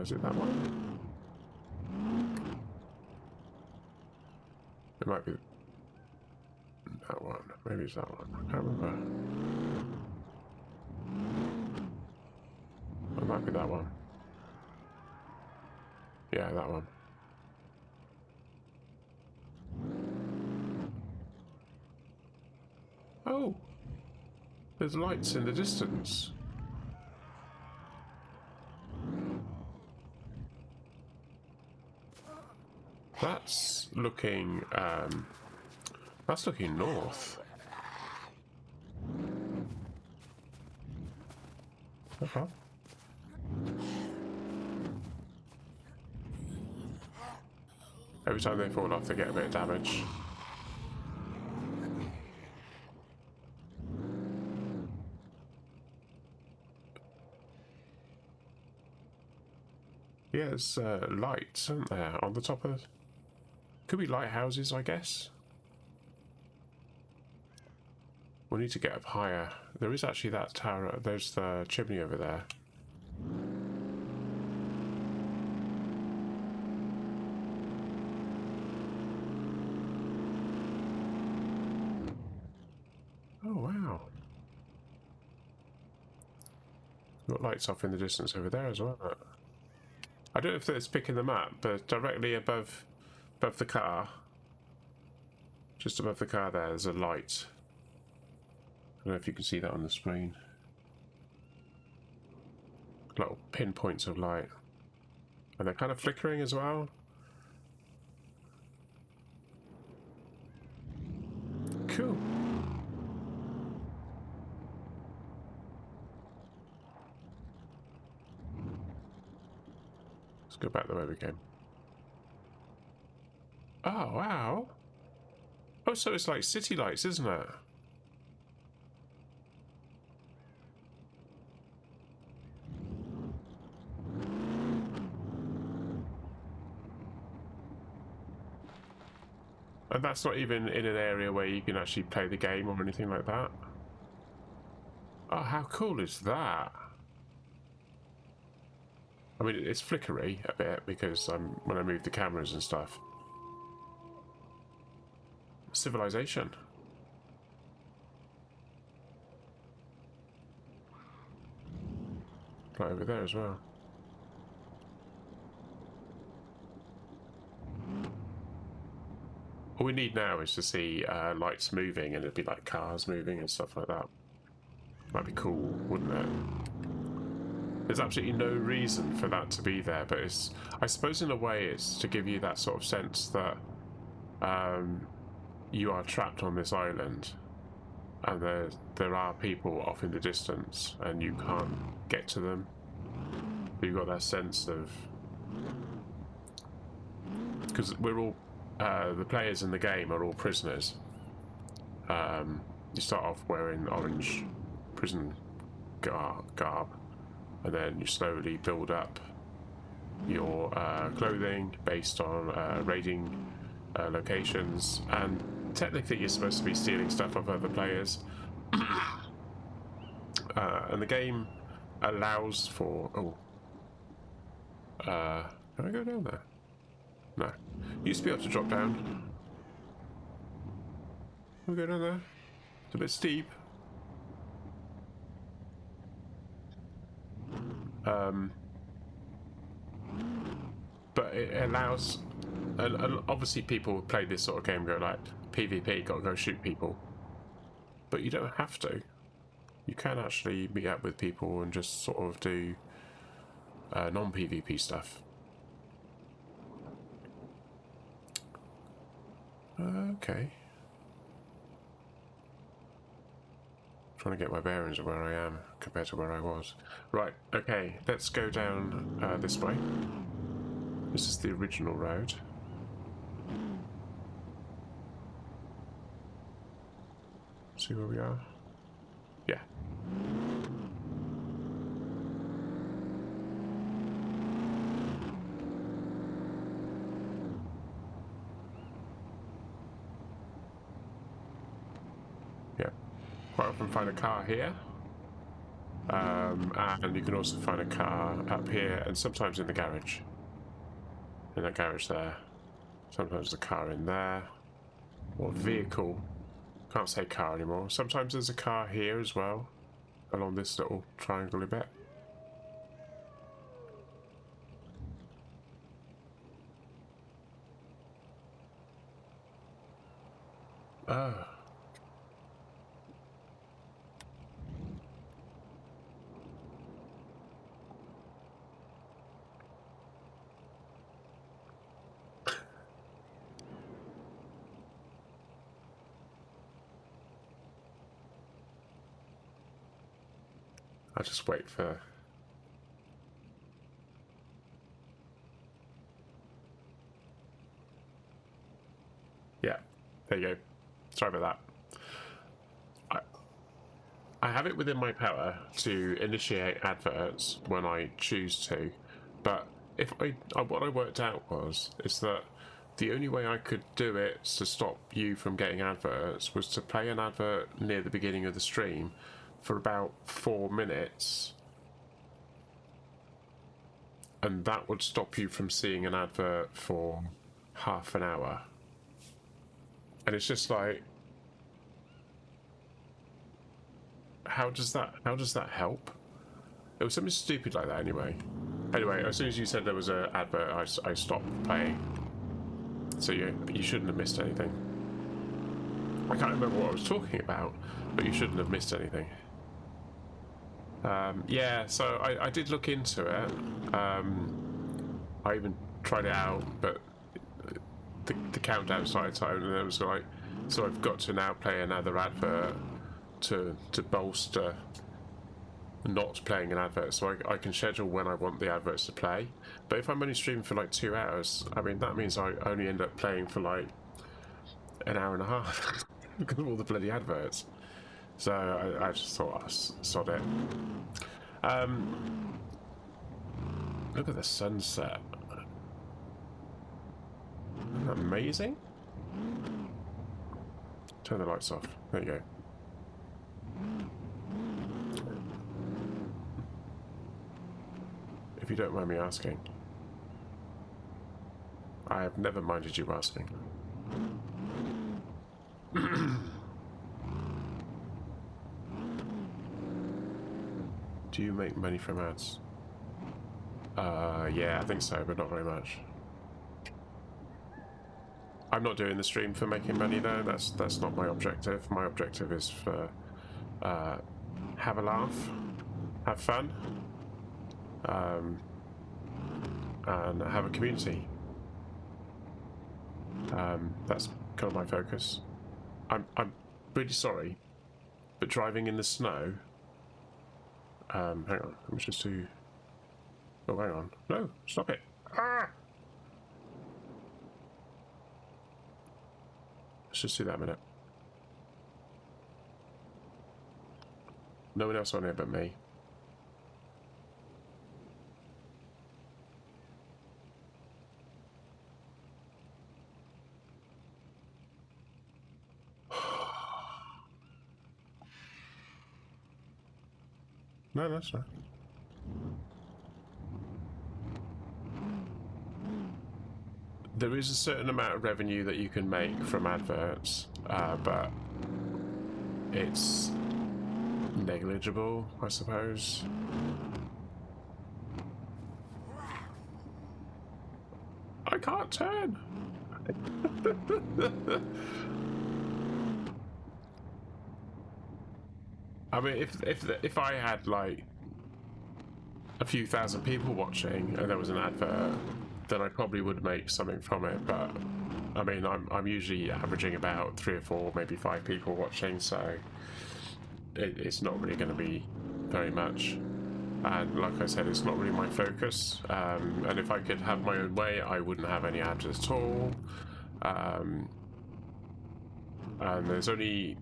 Is it that one? It might be. that one. Maybe it's that one. I can't remember. It might be that one. Yeah, that one. Oh! There's lights in the distance. That's looking north. Okay. Every time they fall off, they get a bit of damage. Yeah, there's lights, aren't there, on the top of... Could be lighthouses, I guess. We'll need to get up higher. There is actually that tower. There's the chimney over there. Oh, wow. Got lights off in the distance over there as well. I don't know if it's picking them up, but directly above the car, just above the car there's a light. I don't know if you can see that on the screen. Little pinpoints of light. And they're kind of flickering as well. Cool. Let's go back the way we came. Oh, wow. Oh, so it's like city lights, isn't it? And that's not even in an area where you can actually play the game or anything like that. Oh, how cool is that? I mean, it's flickery a bit because when I move the cameras and stuff. Civilization. Right over there as well. All we need now is to see lights moving, and it'd be like cars moving and stuff like that. Might be cool, wouldn't it? There's absolutely no reason for that to be there, but it's, I suppose in a way it's to give you that sort of sense that you are trapped on this island and there are people off in the distance and you can't get to them. You've got that sense of... Because we're all... the players in the game are all prisoners. You start off wearing orange prison garb, and then you slowly build up your clothing based on raiding locations, and technically you're supposed to be stealing stuff off other players. And the game allows for... can I go down there? No. You used to be able to drop down. We'll go down there. It's a bit steep. But it allows... And obviously people play this sort of game go like, PvP, gotta go shoot people. But you don't have to. You can actually meet up with people and just sort of do non-PvP stuff. Okay. Trying to get my bearings of where I am compared to where I was. Right, okay, let's go down this way. This is the original road. See where we are? Yeah. Yeah. Quite often find a car here. And you can also find a car up here and sometimes in the garage. In that garage there. Sometimes the car in there. Or vehicle. can't say car anymore. Sometimes there's a car here as well, along this little triangle bit. Oh. I'll just wait for... Yeah, there you go. Sorry about that. I have it within my power to initiate adverts when I choose to, but if what I worked out is that the only way I could do it to stop you from getting adverts was to play an advert near the beginning of the stream for about 4 minutes, and that would stop you from seeing an advert for half an hour. And it's just like, how does that help? It was something stupid like that anyway. Anyway, as soon as you said there was an advert, I stopped playing. So you shouldn't have missed anything. I can't remember what I was talking about, but you shouldn't have missed anything. Yeah, so I did look into it. I even tried it out, but the countdown started time, and it was like, so I've got to now play another advert to bolster not playing an advert, so I can schedule when I want the adverts to play. But if I'm only streaming for like 2 hours, I mean, that means I only end up playing for like an hour and a half because of all the bloody adverts. So I just thought, I'd sod it. Look at the sunset. Isn't that amazing? Turn the lights off. There you go. If you don't mind me asking. I have never minded you asking. Do you make money from ads? Yeah, I think so, but not very much. I'm not doing the stream for making money though. That's not my objective. My objective is for have a laugh, have fun, and have a community. That's kind of my focus. I'm really sorry, but driving in the snow. Hang on, let me just do. Oh, hang on. No, stop it. Ah! Let's just do that a minute. No one else on here but me. No, that's right. There is a certain amount of revenue that you can make from adverts, but it's negligible, I suppose. I can't turn. I mean, if I had like a few thousand people watching and there was an advert, then I probably would make something from it. But I mean, I'm usually averaging about 3 or 4, maybe 5 people watching, so it's not really going to be very much. And like I said, it's not really my focus. And if I could have my own way, I wouldn't have any ads at all. And there's only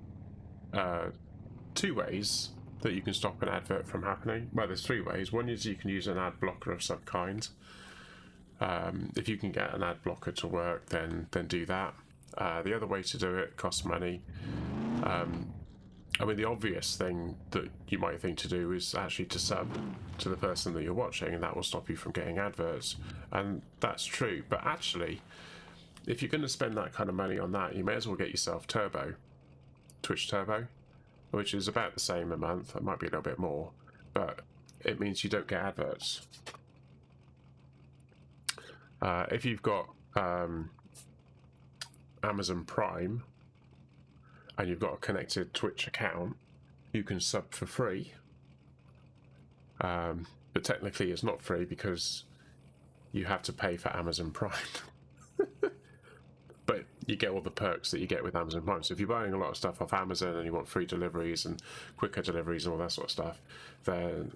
2 ways that you can stop an advert from happening. Well, there's 3 ways. One is you can use an ad blocker of some kind. If you can get an ad blocker to work, then do that. The other way to do it costs money. I mean, the obvious thing that you might think to do is actually to sub to the person that you're watching, and that will stop you from getting adverts. And that's true. But actually, if you're going to spend that kind of money on that, you may as well get yourself Turbo. Twitch Turbo, which is about the same a month. It might be a little bit more, but it means you don't get adverts. If you've got Amazon Prime and you've got a connected Twitch account, you can sub for free. But technically it's not free because you have to pay for Amazon Prime. But you get all the perks that you get with Amazon Prime. So if you're buying a lot of stuff off Amazon and you want free deliveries and quicker deliveries and all that sort of stuff, then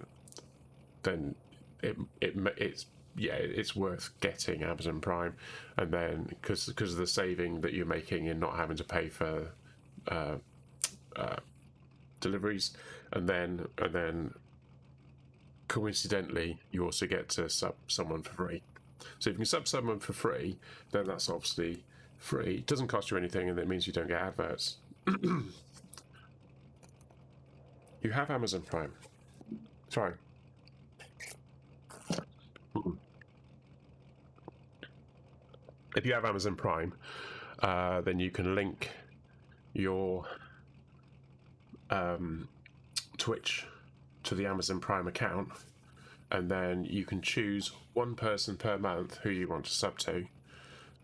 it's worth getting Amazon Prime. And then because of the saving that you're making in not having to pay for deliveries, and then coincidentally you also get to sub someone for free. So if you can sub someone for free, then that's obviously free. It doesn't cost you anything, and it means you don't get adverts. You have Amazon Prime. Try. If you have Amazon Prime, then you can link your Twitch to the Amazon Prime account, and then you can choose one person per month who you want to sub to,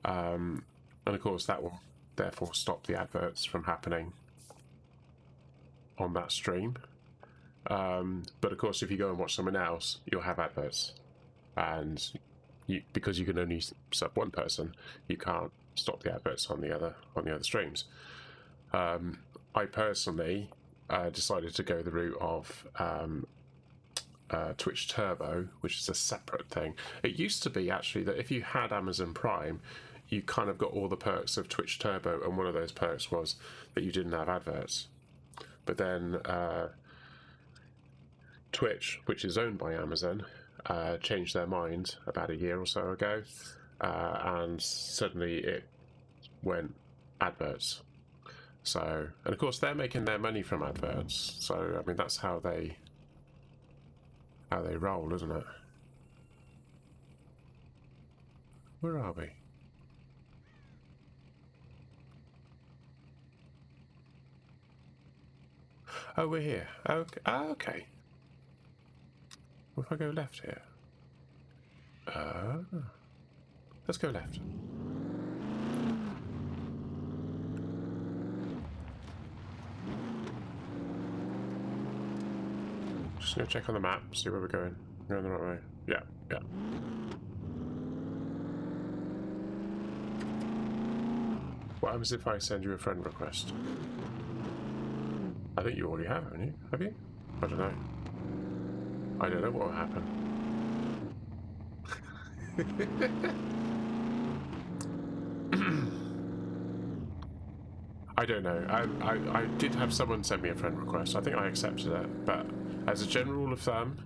and of course that will therefore stop the adverts from happening on that stream. But of course if you go and watch someone else, you'll have adverts, and because you can only sub one person, you can't stop the adverts on the other streams. I personally decided to go the route of Twitch Turbo, which is a separate thing. It used to be actually that if you had Amazon Prime, you kind of got all the perks of Twitch Turbo, and one of those perks was that you didn't have adverts. But then Twitch, which is owned by Amazon, changed their mind about a year or so ago, and suddenly it went adverts. So, and of course they're making their money from adverts, so I mean that's how they roll, isn't it? Where are we? Oh, we're here. Okay. Okay. What if I go left here? Let's go left. Just gonna check on the map, see where we're going. We're going the right way. Yeah, yeah. What happens if I send you a friend request? I think you already have, haven't you? Have you? I don't know. I don't know what will happen. I don't know. I did have someone send me a friend request. I think I accepted it, but as a general rule of thumb,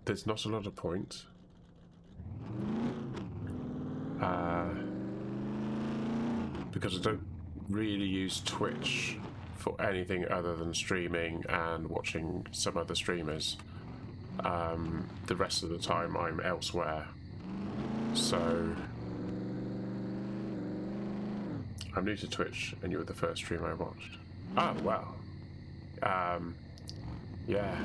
there's not a lot of point. Because I don't really use Twitch for anything other than streaming and watching some other streamers. The rest of the time I'm elsewhere. So I'm new to Twitch, and you were the first stream I watched. Oh, wow. Yeah.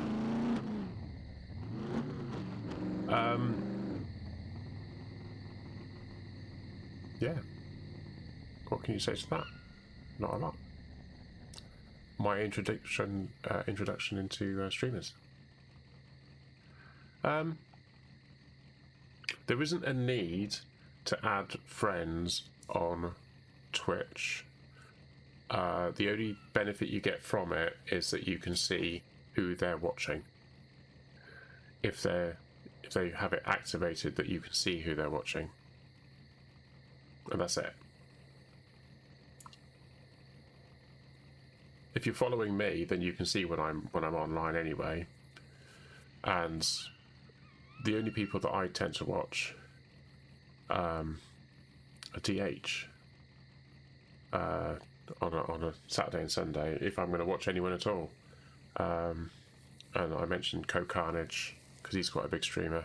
Yeah. What can you say to that? Not a lot. My introduction into streamers. There isn't a need to add friends on Twitch. The only benefit you get from it is that you can see who they're watching. If they have it activated, that you can see who they're watching, and that's it. If you're following me, then you can see when I'm online anyway. And the only people that I tend to watch are DH on a Saturday and Sunday, if I'm going to watch anyone at all. And I mentioned Co Carnage because he's quite a big streamer.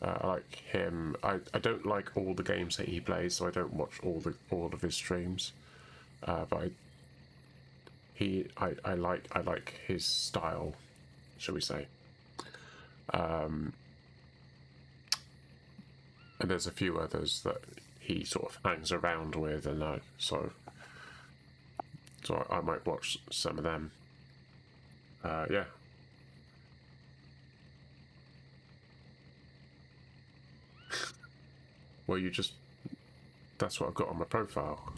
I like him. I don't like all the games that he plays, so I don't watch all of his streams. But I like his style, shall we say? And there's a few others that he sort of hangs around with, and so I might watch some of them. Yeah. Well, that's what I've got on my profile.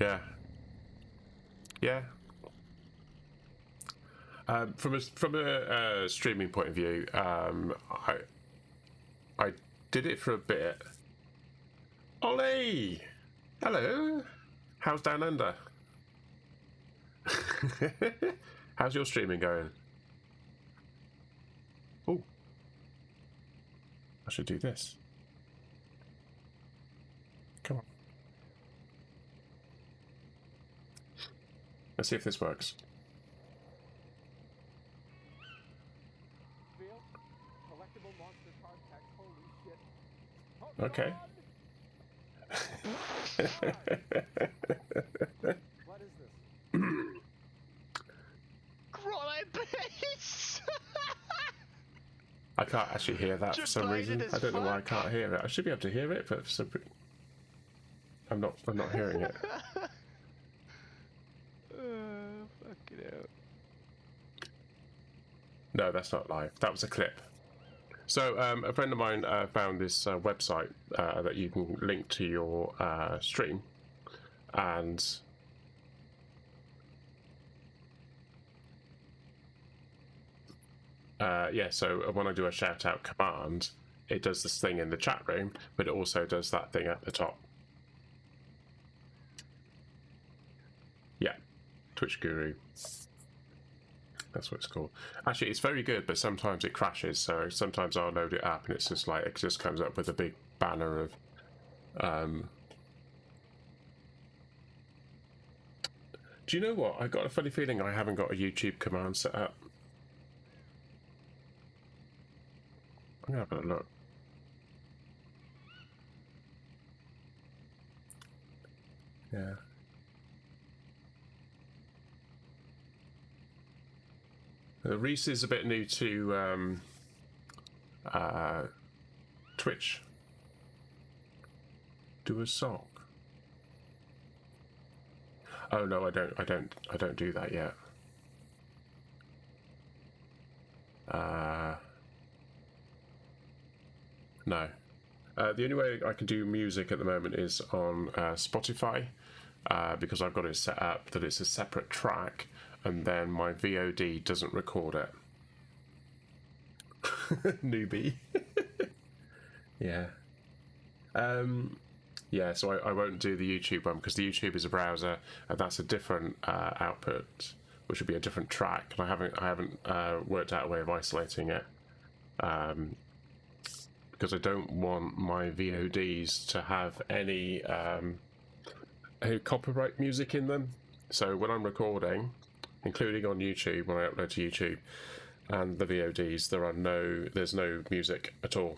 Yeah. Yeah. From a streaming point of view, I did it for a bit. Ollie! Hello! How's Down Under? How's your streaming going? Oh, I should do this. Come on. Let's see if this works. Okay. What is this? Crawlbase! I can't actually hear that for some reason. I don't know why I can't hear it. I should be able to hear it, but for some I'm not hearing it. Fuck it out. No, that's not live. That was a clip. So a friend of mine found this website that you can link to your stream, and yeah, so when I do a shout out command, it does this thing in the chat room, but it also does that thing at the top. Yeah, Twitch Guru. That's what it's called. Actually, it's very good, but sometimes it crashes. So sometimes I'll load it up and it's just like, it just comes up with a big banner of do you know what? I got a funny feeling I haven't got a YouTube command set up. I'm gonna have a look. Yeah. Reese is a bit new to Twitch. Do a song. Oh no, I don't do that yet. No. The only way I can do music at the moment is on Spotify, because I've got it set up that it's a separate track, and then my VOD doesn't record it. Newbie. Yeah. Yeah, so I won't do the YouTube one because the YouTube is a browser, and that's a different output, which would be a different track. And I haven't worked out a way of isolating it, because I don't want my VODs to have any copyright music in them. So when I'm recording, including on YouTube, when I upload to YouTube, and the VODs, there's no music at all.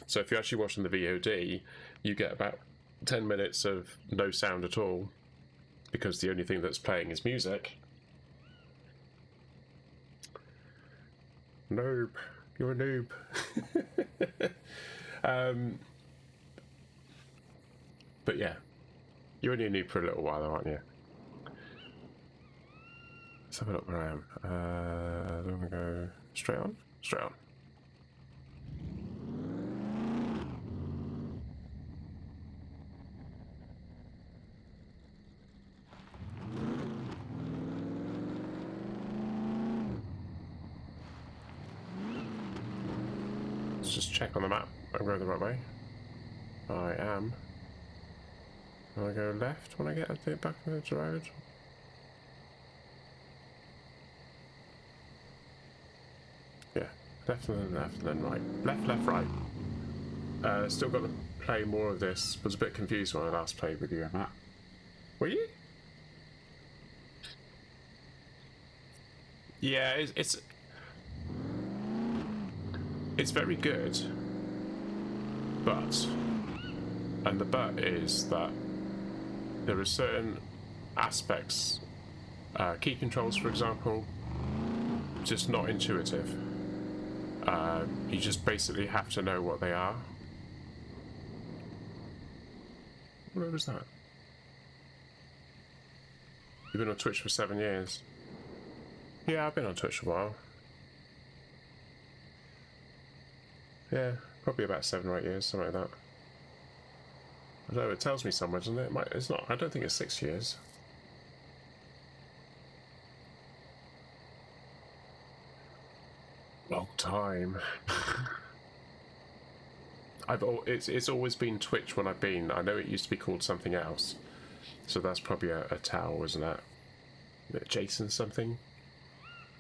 So if you're actually watching the VOD, you get about 10 minutes of no sound at all, because the only thing that's playing is music. Noob. You're a noob. But yeah, you're only a noob for a little while though, aren't you? Let's have a look where I am. I'm going to go straight on. Straight on. Let's just check on the map. I'm going the right way. I am. Do I go left when I get back to the road? Yeah, left and then left and then right. Left, left, right. Still got to play more of this. Was a bit confused when I last played with you, Matt. Were you? Yeah, it's It's very good, but, and the but is that there are certain aspects, key controls, for example, just not intuitive. You just basically have to know what they are. What was that? You've been on Twitch for 7 years. Yeah, I've been on Twitch a while. Yeah, probably about 7 or 8 years, something like that. I don't know, it tells me somewhere, doesn't it? It's not, I don't think it's 6 years. Long time. It's always been Twitch when I've been. I know it used to be called something else. So that's probably a towel, isn't it? Jason something?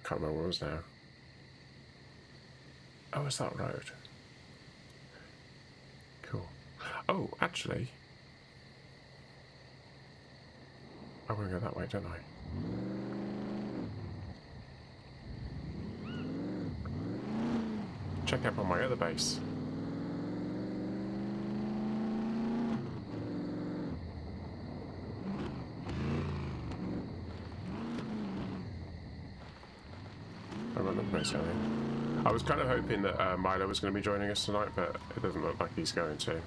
Can't remember what it was now. Oh, is that road? Cool. Oh, actually, I want to go that way, don't I? Check up on my other base. I've got another base going. I was kind of hoping that Milo was going to be joining us tonight, but it doesn't look like he's going to.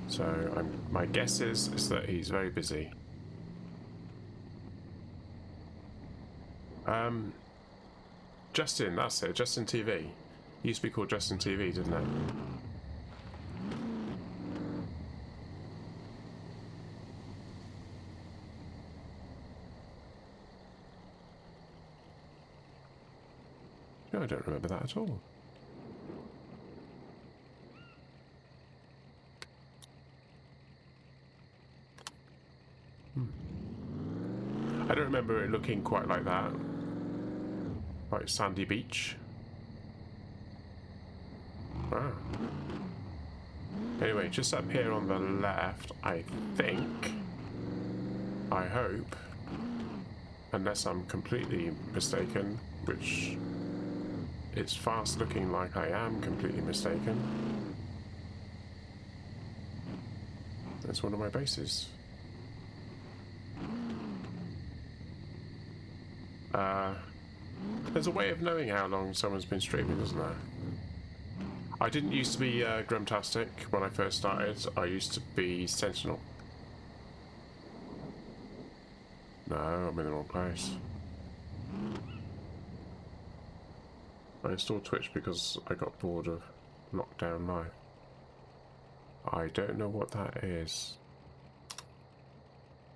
So my guess is that he's very busy. Justin, that's it. Justin TV. It used to be called Justin TV, didn't it? No, I don't remember that at all. I don't remember it looking quite like that. Like sandy beach. Wow. Anyway, just up here on the left, I think, I hope, unless I'm completely mistaken, which it's fast looking like I am completely mistaken. That's one of my bases. There's a way of knowing how long someone's been streaming, isn't there? I didn't used to be Grumtastic when I first started. I used to be Sentinel. No, I'm in the wrong place. I installed Twitch because I got bored of Lockdown Live. I don't know what that is.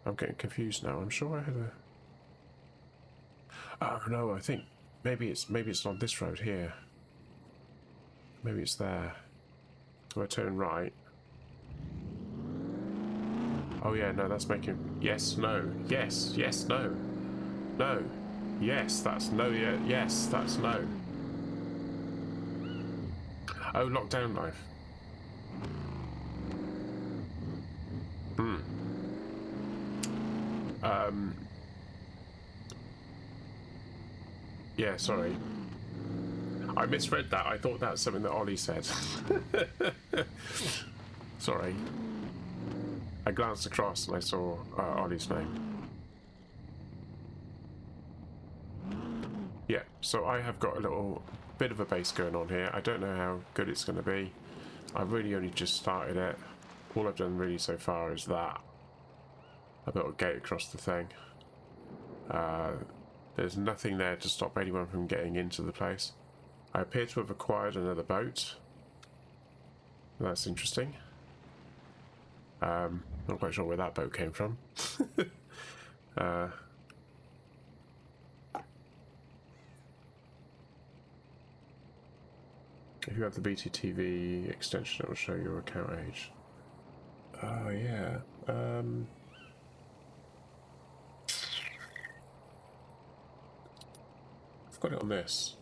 I'm getting confused now. I'm sure I had a... Oh no, I think maybe it's on this road here. Maybe it's there. Do I turn right? Oh yeah, no, that's making... Yes, no. Yes, yes, no. No. Yes, that's no, yeah, yes, that's no. Oh, Lockdown Life. Yeah, sorry. I misread that. I thought that's something that Ollie said. Sorry. I glanced across and I saw Ollie's name. Yeah, so I have got a little bit of a base going on here. I don't know how good it's going to be. I've really only just started it. All I've done really so far is that. A little gate across the thing. There's nothing there to stop anyone from getting into the place. I appear to have acquired another boat. That's interesting. Not quite sure where that boat came from. If you have the BTTV extension, it will show your account age. Oh, yeah. I've got it on this.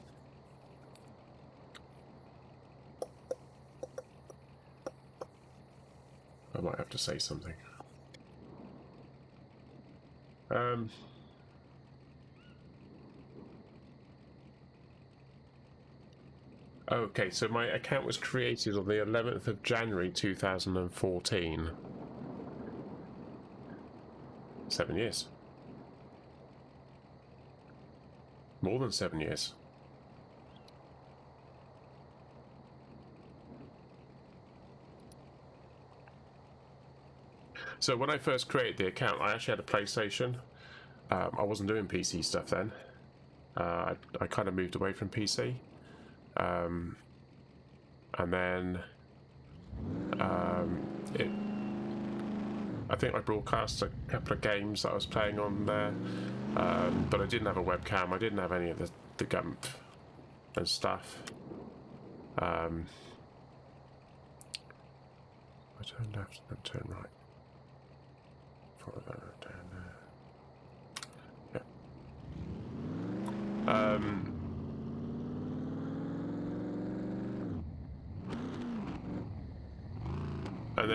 I might have to say something. Okay, so my account was created on the 11th of January 2014. 7 years. More than 7 years. So when I first created the account, I actually had a PlayStation. I wasn't doing PC stuff then. I kind of moved away from PC. And then I think I broadcast a couple of games that I was playing on there, but I didn't have a webcam. I didn't have any of the GUMP and stuff. I turn left and then turn right. Follow that down there. Yeah. And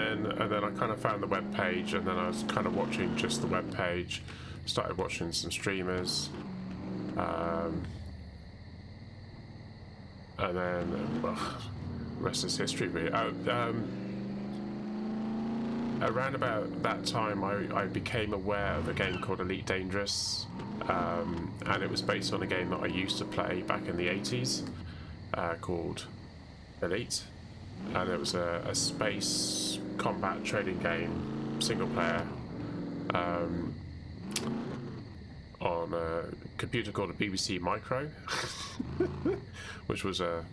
then I kind of found the web page, and then I was kind of watching just the web page. Started watching some streamers, and then well, the rest is history, really. Around about that time, I became aware of a game called Elite Dangerous, and it was based on a game that I used to play back in the 80s, called Elite. And it was a space combat trading game, single player, on a computer called a BBC Micro, which was a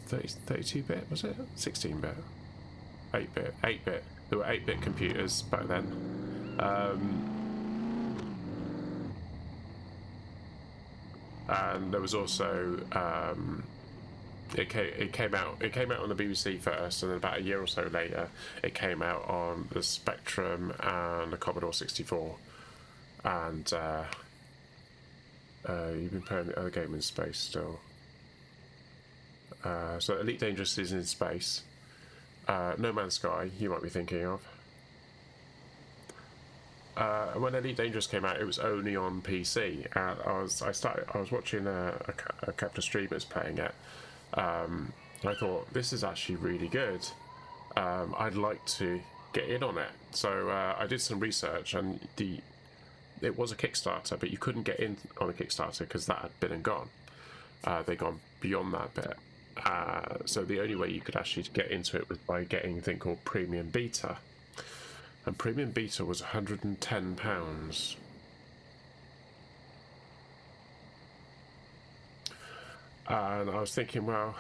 32-bit, was it? 16-bit? 8-bit? 8-bit. There were 8-bit computers back then. And there was also... It came out on the BBC first, and then about a year or so later, it came out on the Spectrum and the Commodore 64. And you've been playing the other game in space still. So Elite Dangerous is in space. No Man's Sky, you might be thinking of. When Elite Dangerous came out, it was only on PC. And I was watching a couple of streamers playing it. I thought, this is actually really good. I'd like to get in on it. So I did some research, and it was a Kickstarter, but you couldn't get in on a Kickstarter because that had been and gone. They'd gone beyond that bit. So the only way you could actually get into it was by getting a thing called Premium Beta. And Premium Beta was £110. And I was thinking, well,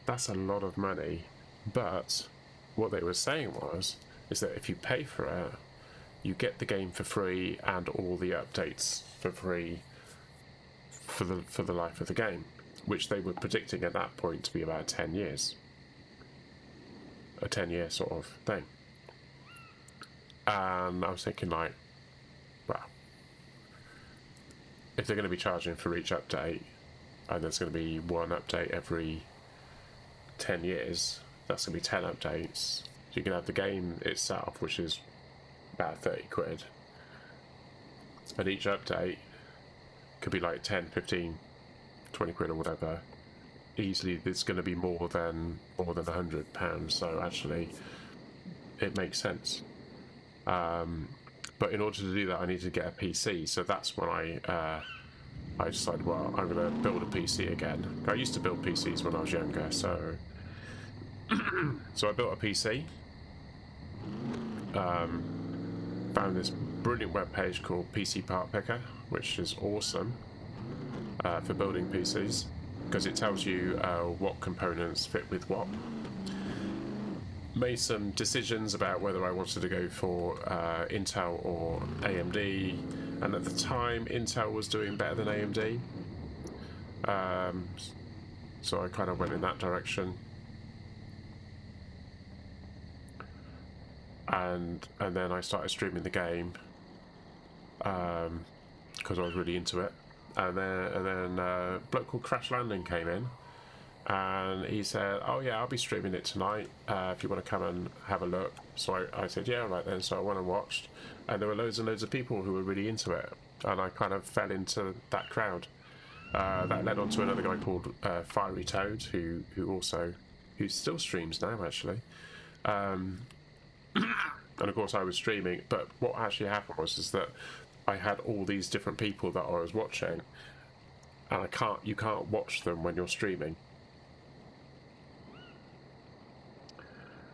that's a lot of money. But what they were saying is that if you pay for it, you get the game for free and all the updates for free for the life of the game, which they were predicting at that point to be about 10 years. A 10-year sort of thing. And I was thinking, like, well, if they're going to be charging for each update, and there's going to be one update every 10 years, that's going to be 10 updates. So you can have the game itself, which is about 30 quid. And each update could be like 10, 15, 20 quid or whatever. Easily, it's going to be more than £100. So actually, it makes sense. But in order to do that, I need to get a PC. So that's when I decided, well, I'm going to build a PC again. I used to build PCs when I was younger, so so I built a PC. Found this brilliant webpage called PC Part Picker, which is awesome for building PCs because it tells you what components fit with what. Made some decisions about whether I wanted to go for Intel or AMD, and at the time Intel was doing better than AMD, so I kind of went in that direction, and then I started streaming the game because I was really into it, and then a bloke called Crash Landing came in. And he said, oh yeah, I'll be streaming it tonight if you want to come and have a look. So I said, yeah, right then. So I went and watched, and there were loads and loads of people who were really into it, and I kind of fell into that crowd. That led on to another guy called Fiery Toad, who still streams now, actually. And of course, I was streaming. But what actually happened was that I had all these different people that I was watching, and you can't watch them when you're streaming.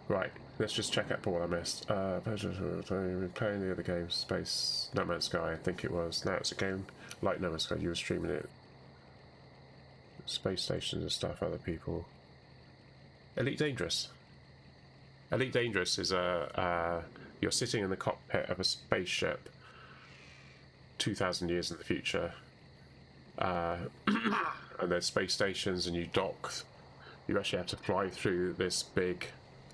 Right, let's just check up for what I missed. Playing the other game, Space No Man's Sky, I think it was. Now it's a game like No Man's Sky. You were streaming it. Space stations and stuff. Other people. Elite Dangerous. Elite Dangerous is you're sitting in the cockpit of a spaceship 2,000 years in the future, and there's space stations, and you dock. You actually have to fly through this big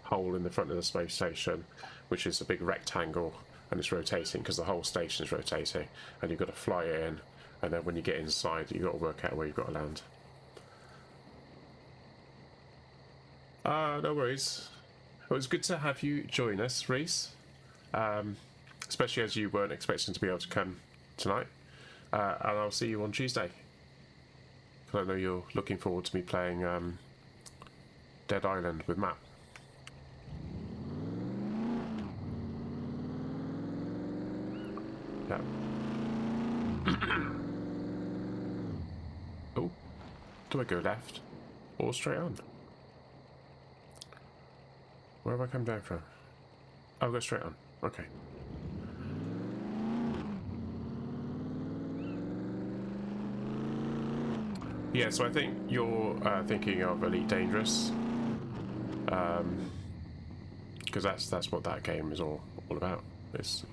hole in the front of the space station, which is a big rectangle, and it's rotating because the whole station is rotating, and you've got to fly in, and then when you get inside, you've got to work out where you've got to land. No worries. It was good to have you join us, Reese, especially as you weren't expecting to be able to come tonight, and I'll see you on Tuesday. I know you're looking forward to me playing Dead Island with Matt. Yeah. Oh, do I go left or straight on? Where have I come down from? I'll go straight on. Okay. Yeah, so I think you're thinking of Elite Dangerous, because that's what that game is all about. There's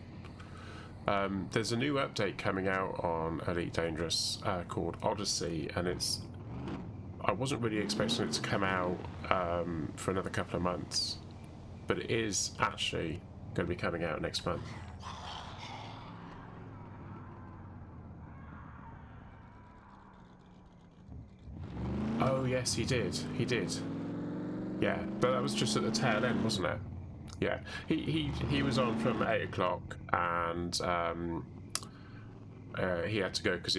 a new update coming out on Elite Dangerous called Odyssey, and I wasn't really expecting it to come out for another couple of months, but it is actually going to be coming out next month. Oh yes, he did. Yeah, but that was just at the tail end, wasn't it? Yeah, he was on from 8 o'clock, and he had to go because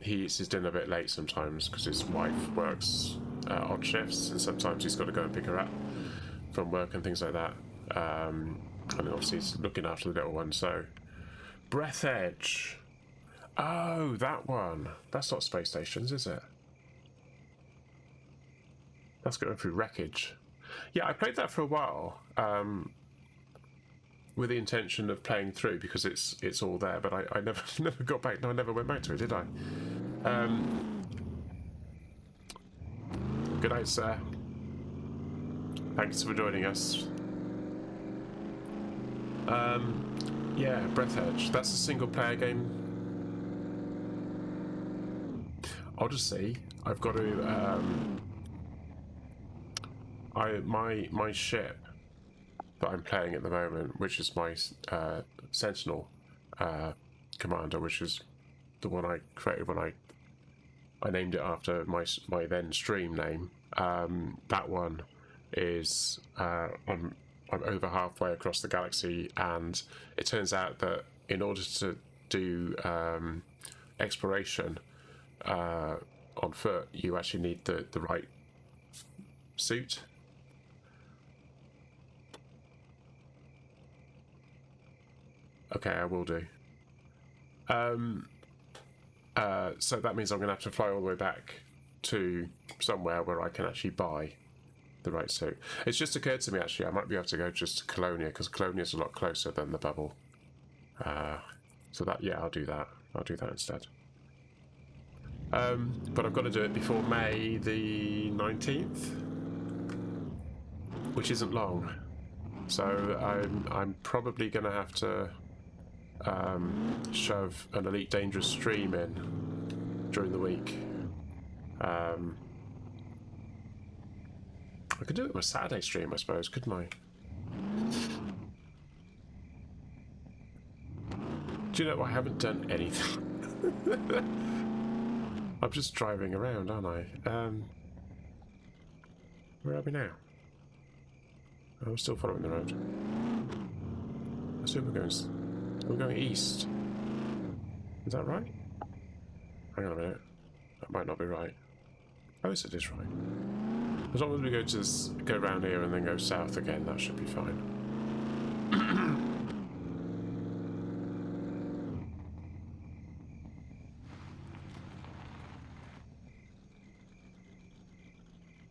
he eats his dinner a bit late sometimes because his wife works odd shifts, and sometimes he's got to go and pick her up from work and things like that. And obviously he's looking after the little one. So, Breath Edge. Oh, that one. That's not space stations, is it? That's going through wreckage. Yeah, I played that for a while with the intention of playing through because it's all there, but I never got back. No, I never went back to it, did I? Good night, sir. Thanks for joining us. Yeah, Breath Edge. That's a single-player game. Odyssey. I've got to. My ship that I'm playing at the moment, which is my Sentinel commander, which is the one I created when I named it after my then stream name. That one is I'm over halfway across the galaxy, and it turns out that in order to do exploration on foot, you actually need the right suit. Okay, I will do. So that means I'm going to have to fly all the way back to somewhere where I can actually buy the right suit. It's just occurred to me, actually, I might be able to go just to Colonia, because Colonia is a lot closer than the bubble. So that, yeah, I'll do that. I'll do that instead. But I've got to do it before May the 19th, which isn't long. So I'm probably going to have to shove an Elite Dangerous stream in during the week. I could do it with a Saturday stream, I suppose, couldn't I? Do you know, I haven't done anything. I'm just driving around, aren't I? Where are we now? Oh, we're still following the road. I assume we're going east. Is that right? hang on a minute. That might not be right. Oh, yes, it is right. As long as we go around here and then go south again, that should be fine.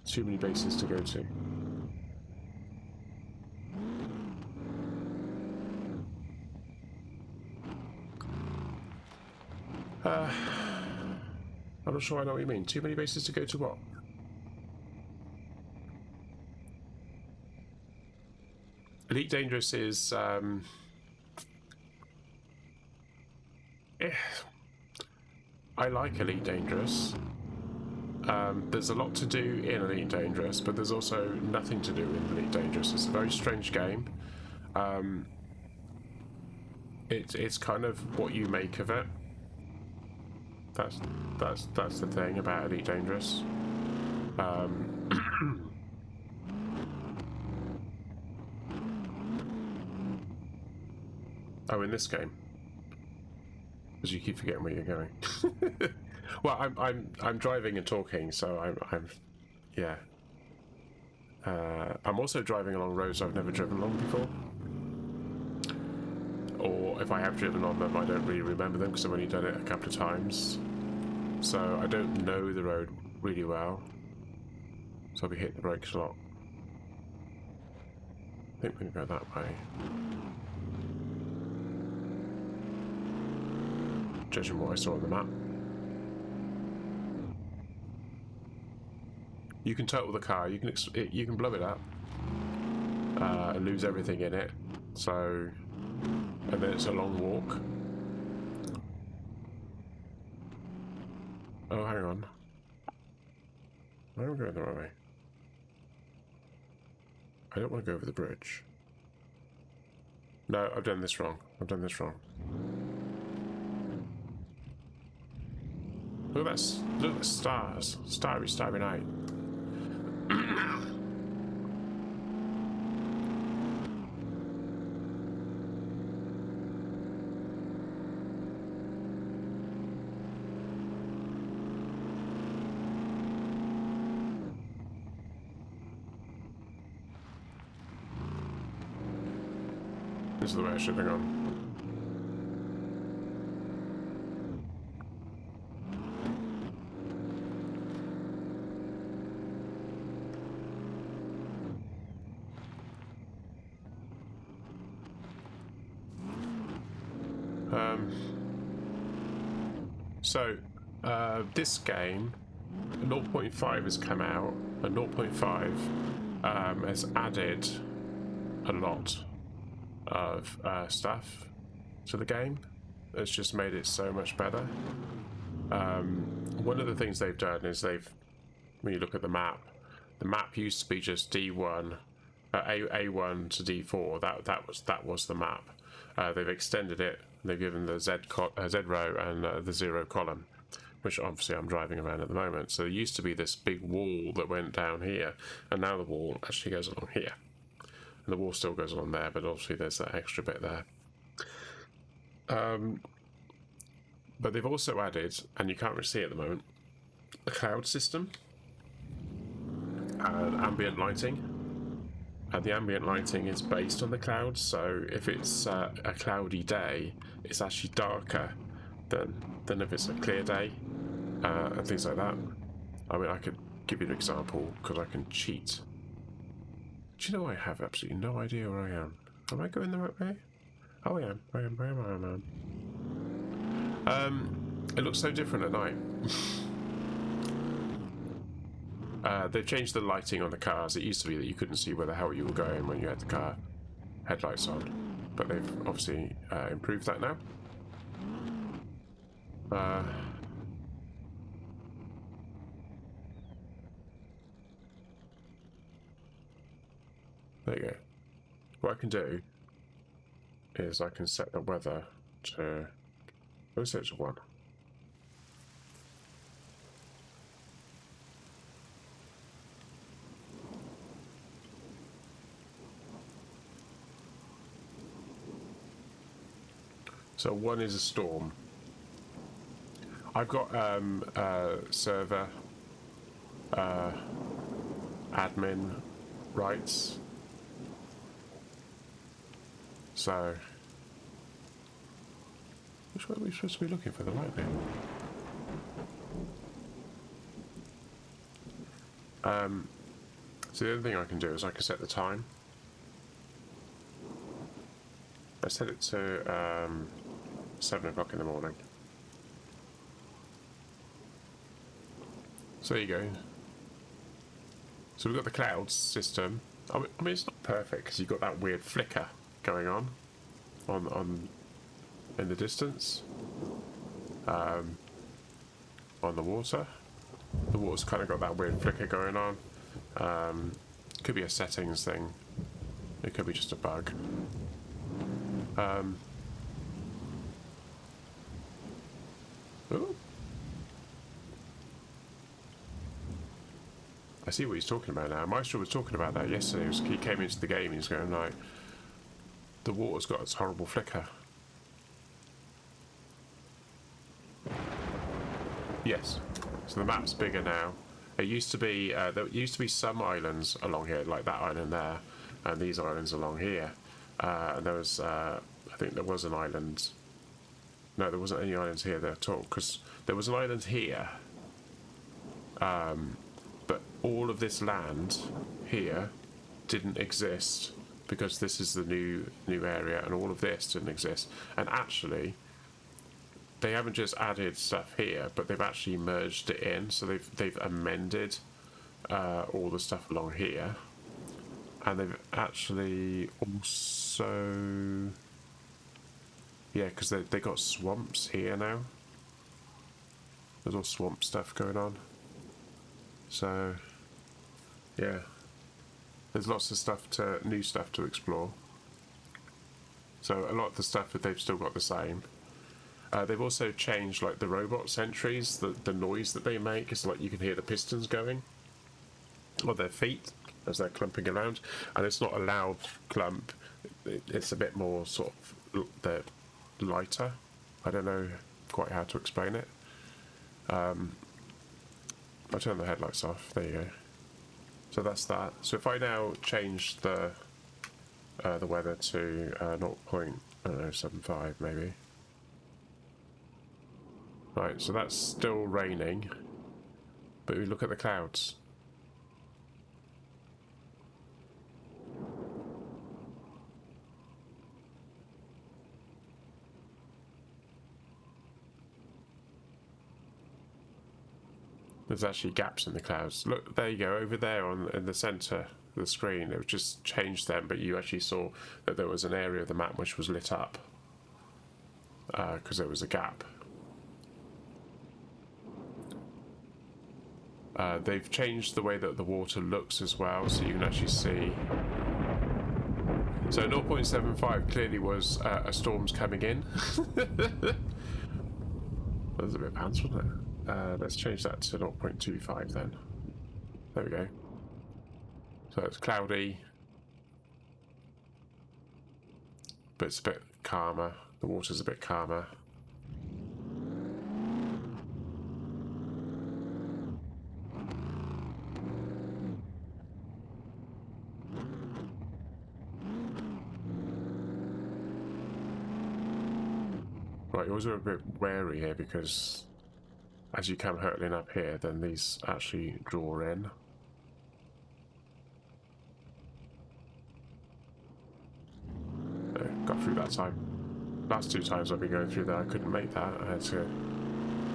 Too many bases to go to. I'm not sure I know what you mean. Too many bases to go to what? Elite Dangerous is... I like Elite Dangerous. There's a lot to do in Elite Dangerous, but there's also nothing to do in Elite Dangerous. It's a very strange game. It's kind of what you make of it. That's the thing about Elite Dangerous. Oh, in this game, because you keep forgetting where you're going. Well, I'm driving and talking, so I'm yeah. I'm also driving along roads I've never driven along before. Or if I have driven on them, I don't really remember them because I've only done it a couple of times. So I don't know the road really well. So I'll be hitting the brakes a lot. I think we can go that way. Judging what I saw on the map. You can total the car. You can blow it up and lose everything in it. So, and then it's a long walk. Oh, hang on. I'm going the right way. I don't want to go over the bridge. No, I've done this wrong. I've done this wrong. Look at that! Look at the stars. Starry, starry night. This is the way I should have gone. This game, 0.5 has come out, and 0.5 has added a lot of stuff to the game. It's just made it so much better. One of the things they've done is when you look at the map used to be just D1, A1 to D4. That was the map. They've extended it. They've given the Z row and the 0 column, which obviously I'm driving around at the moment. So there used to be this big wall that went down here, and now the wall actually goes along here. And the wall still goes along there, but obviously there's that extra bit there. But they've also added, and you can't really see it at the moment, a cloud system and ambient lighting. And the ambient lighting is based on the clouds, so if it's a cloudy day, it's actually darker than if it's a clear day, and things like that. I mean, I could give you an example because I can cheat. Do you know I have absolutely no idea where I am? Am I going the right way? Oh, I am. It looks so different at night. They've changed the lighting on the cars. It used to be that you couldn't see where the hell you were going when you had the car headlights on, but they've obviously improved that now. There you go. What I can do is I can set the weather to... Let's set it to 1. So 1 is a storm. I've got server admin rights, so which way are we supposed to be looking for the lightning? So the other thing I can do is I can set the time. I set it to 7 o'clock in the morning. So there you go. So we've got the clouds system. I mean it's not perfect because you've got that weird flicker going on in the distance. On the water. The water's kind of got that weird flicker going on. Could be a settings thing. It could be just a bug. Ooh. I see what he's talking about now. Maestro was talking about that yesterday. He came into the game and he's going like, the water's got its horrible flicker. Yes. So the map's bigger now. It used to be there used to be some islands along here, like that island there, and these islands along here. And there was, I think there was an island. No, there wasn't any islands here there at all, because there was an island here. But all of this land here didn't exist because this is the new area, and all of this didn't exist. And actually, they haven't just added stuff here, but they've actually merged it in. So they've amended all the stuff along here, and they've actually also, yeah, because they got swamps here now. There's all swamp stuff going on. So yeah, there's lots of new stuff to explore. So a lot of the stuff that they've still got the same. They've also changed like the robot sentries, the noise that they make is like you can hear the pistons going on their feet as they're clumping around, and it's not a loud clump, it's a bit more sort of they're lighter. I don't know quite how to explain it. I'll turn the headlights off, there you go. So that's that. So if I now change the weather to 0.75 maybe. Right, so that's still raining, but we look at the clouds. There's actually gaps in the clouds. Look, there you go, over there in the centre of the screen. It just changed them, but you actually saw that there was an area of the map which was lit up because there was a gap. They've changed the way that the water looks as well, so you can actually see. So 0.75 clearly was a storm's coming in. That was a bit pants, wasn't it? Let's change that to 0.25 then. There we go. So it's cloudy, but it's a bit calmer. The water's a bit calmer. Right, you're also a bit wary here because as you come hurtling up here, then these actually draw in. There, got through that time. Last two times I've been going through there, I couldn't make that. I had to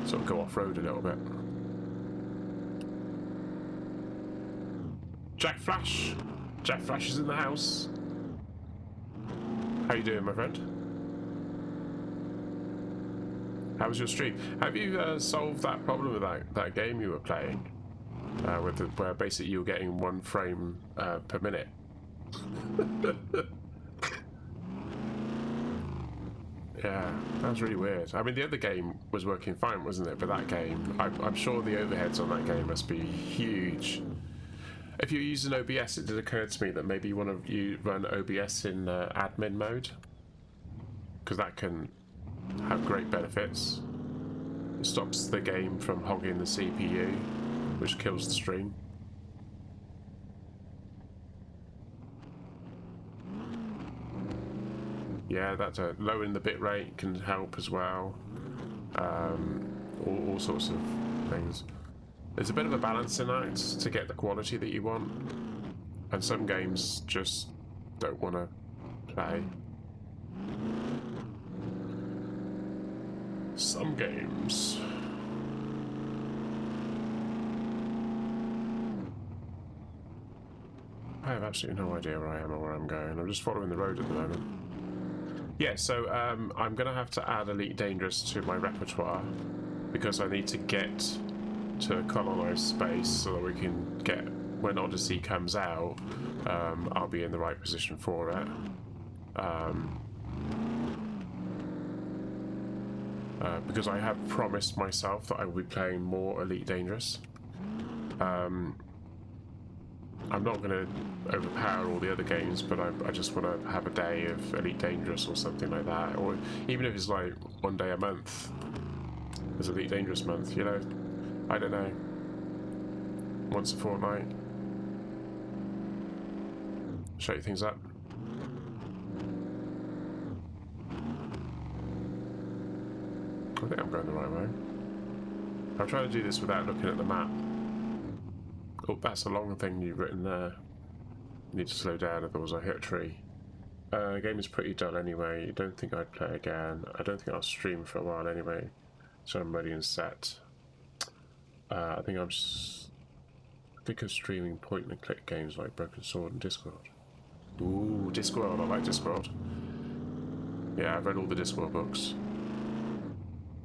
sort of go off-road a little bit. Jack Flash! Jack Flash is in the house. How you doing, my friend? How was your stream? Have you solved that problem with that game you were playing? Where basically you were getting 1 frame per minute? Yeah, that was really weird. I mean, the other game was working fine, wasn't it? But that game, I'm sure the overheads on that game must be huge. If you're using OBS, it did occur to me that maybe you want to run OBS in admin mode, because that can have great benefits. It stops the game from hogging the CPU, which kills the stream. Yeah, that's lowering the bitrate can help as well. All sorts of things. There's a bit of a balancing act to get the quality that you want, and some games just don't want to play. Some games. I have absolutely no idea where I am or where I'm going. I'm just following the road at the moment. Yeah, so I'm going to have to add Elite Dangerous to my repertoire because I need to get to colonized space so that we can get, when Odyssey comes out, I'll be in the right position for it. Because I have promised myself that I will be playing more Elite Dangerous. I'm not going to overpower all the other games, but I just want to have a day of Elite Dangerous or something like that. Or even if it's like one day a month. There's Elite Dangerous month, you know? I don't know. Once a fortnight. Shake things up. I think I'm going the right way. I'm trying to do this without looking at the map. Oh, that's a long thing you've written there. Need to slow down, otherwise I hit a tree. Game is pretty dull anyway. I don't think I'd play again. I don't think I'll stream for a while anyway. So I'm ready and set. I think I'm sick of streaming point and click games like Broken Sword and Discworld. Ooh, Discworld, I like Discworld. Yeah, I've read all the Discworld books.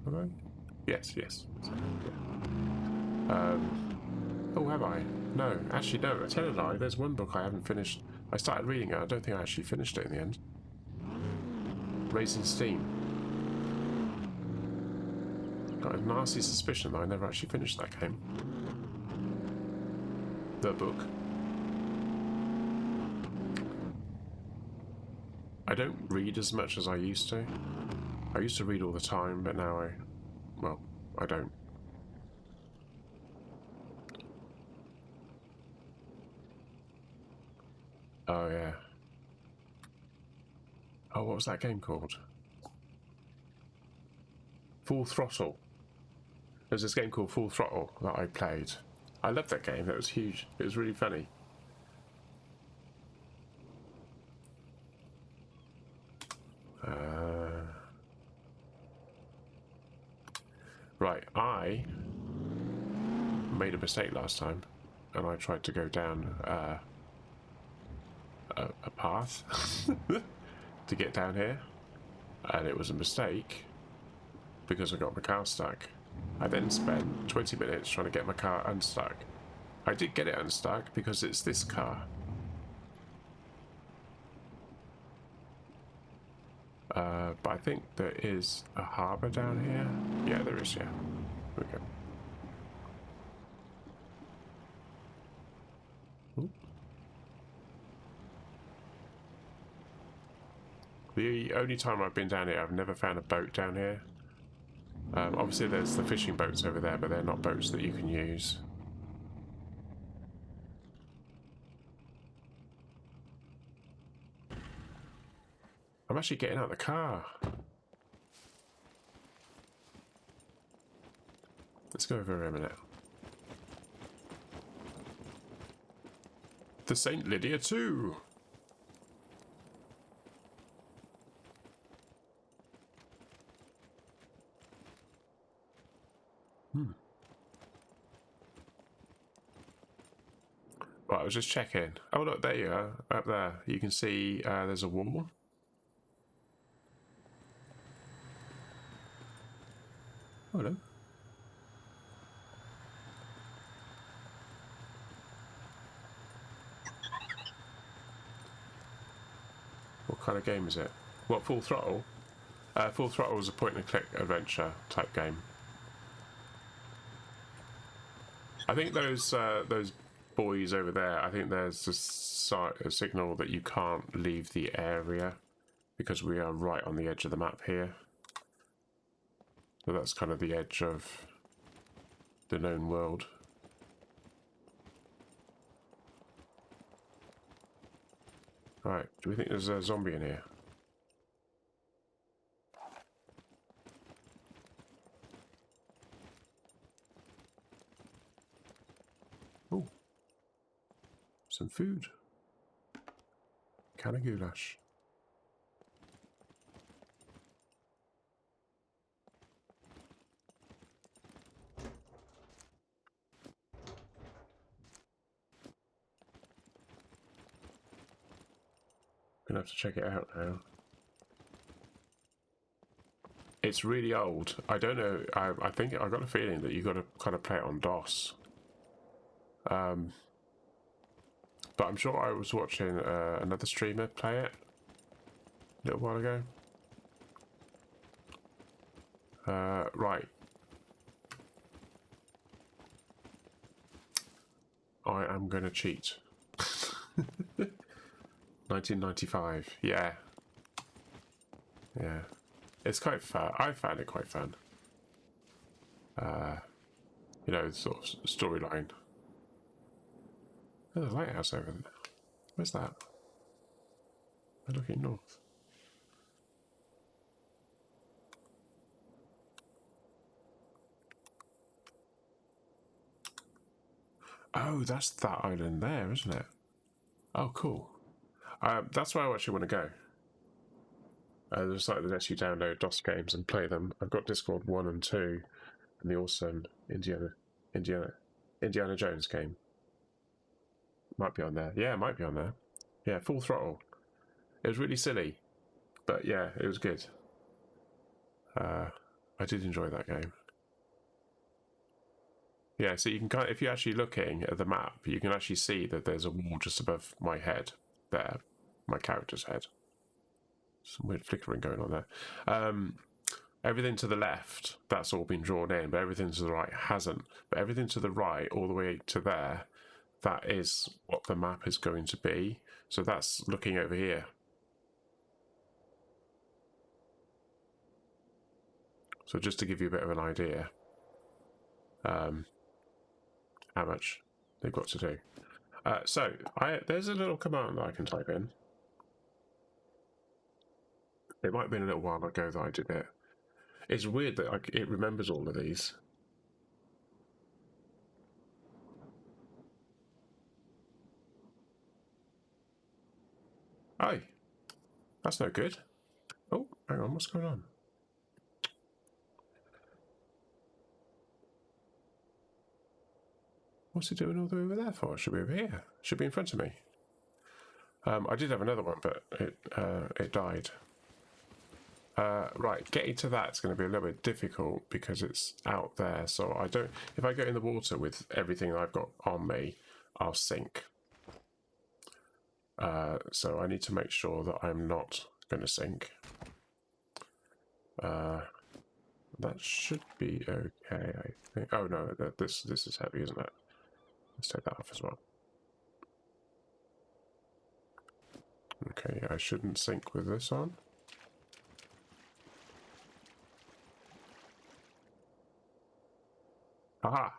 Have I? Yes. So, yeah. Oh, have I? No, actually no, I tell a lie, there's one book I haven't finished. I started reading it, I don't think I actually finished it in the end. Raising Steam. Got a nasty suspicion that I never actually finished that game. The book. I don't read as much as I used to. I used to read all the time, but now I don't. Oh, yeah. Oh, what was that game called? Full Throttle. There's this game called Full Throttle that I played. I loved that game. It was huge. It was really funny. Right, I made a mistake last time, and I tried to go down a path to get down here, and it was a mistake because I got my car stuck. I then spent 20 minutes trying to get my car unstuck. I did get it unstuck because it's this car. But I think there is a harbour down here. Yeah, there is, yeah. Here we go. Ooh. The only time I've been down here, I've never found a boat down here. Obviously there's the fishing boats over there, but they're not boats that you can use. I'm actually getting out of the car. Let's go over here a minute. The St. Lydia 2! Right, I was just checking. Oh look, there you are, up there. You can see there's a wall. Oh, hello. What kind of game is it? What, Full Throttle? Full Throttle is a point-and-click adventure type game. I think those boys over there, I think there's a signal that you can't leave the area because we are right on the edge of the map here. So that's kind of the edge of the known world. Right, do we think there's a zombie in here? Oh, some food. Can of goulash. Gonna have to check it out now. It's really old. I don't know. I think I got a feeling that you got to kind of play it on DOS. But I'm sure I was watching another streamer play it a little while ago. Right. I am going to cheat. 1995. Yeah. Yeah. It's quite fun. I found it quite fun. You know, sort of storyline. There's a lighthouse over there. Where's that? I'm looking north. Oh, that's that island there, isn't it? Oh, cool. That's where I actually want to go. The site that lets you download DOS games and play them. I've got Discord 1 and 2, and the awesome Indiana Jones game. Might be on there. Yeah, it might be on there. Yeah, Full Throttle. It was really silly, but yeah, it was good. I did enjoy that game. Yeah, so you can kind of, if you're actually looking at the map, you can actually see that there's a wall just above my head there, my character's head. Some weird flickering going on there. Everything to the left, that's all been drawn in, but everything to the right hasn't. But everything to the right, all the way to there, that is what the map is going to be. So that's looking over here. So just to give you a bit of an idea, how much they've got to do. So there's a little command that I can type in. It might have been a little while ago that I did it. It's weird that it remembers all of these. Oh, that's no good. Oh, hang on, what's going on? What's it doing all the way over there for? It should be over here. It should be in front of me. I did have another one, but it died. Right, getting to that's going to be a little bit difficult because it's out there. So I don't. If I go in the water with everything I've got on me, I'll sink. So I need to make sure that I'm not going to sink. That should be okay, I think. Oh no, this is heavy, isn't it? Let's take that off as well. Okay, I shouldn't sink with this on. Aha!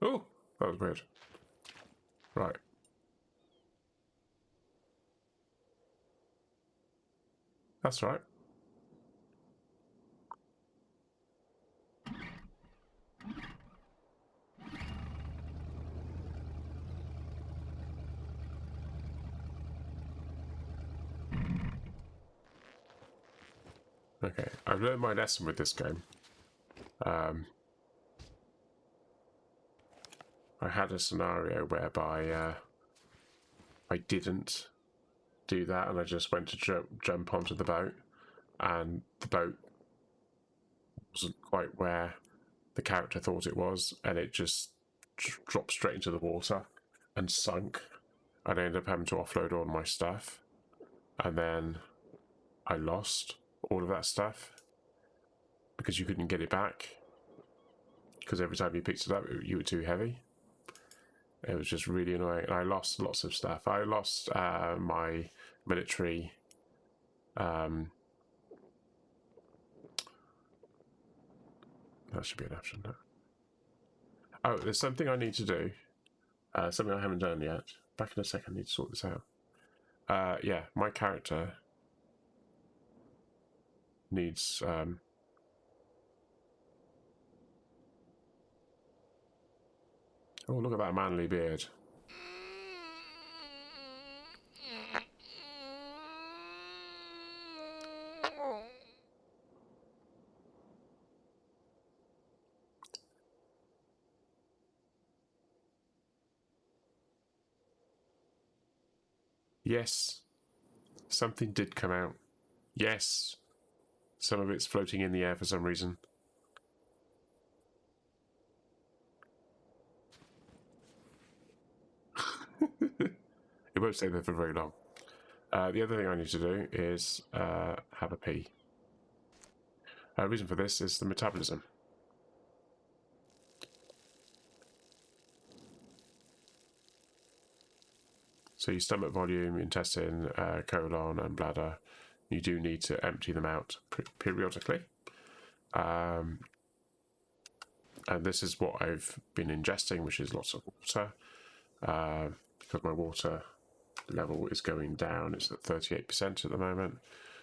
Oh, that was weird. Right. That's right. Okay, I've learned my lesson with this game. I had a scenario whereby I didn't do that and I just went to jump onto the boat, and the boat wasn't quite where the character thought it was, and it just dropped straight into the water and sunk, and I ended up having to offload all my stuff, and then I lost all of that stuff because you couldn't get it back because every time you picked it up you were too heavy. It was just really annoying, and I lost lots of stuff. I lost my military That should be enough, shouldn't it? Oh, there's something I need to do. Something I haven't done yet. Back in a second, I need to sort this out. Yeah, my character needs... Oh, look at that manly beard. Yes, something did come out. Yes, some of it's floating in the air for some reason. It won't stay there for very long. The other thing I need to do is have a pee. Reason for this is the metabolism. So your stomach volume, intestine, colon and bladder, you do need to empty them out periodically. And this is what I've been ingesting, which is lots of water. Because my water level is going down, it's at 38% at the moment.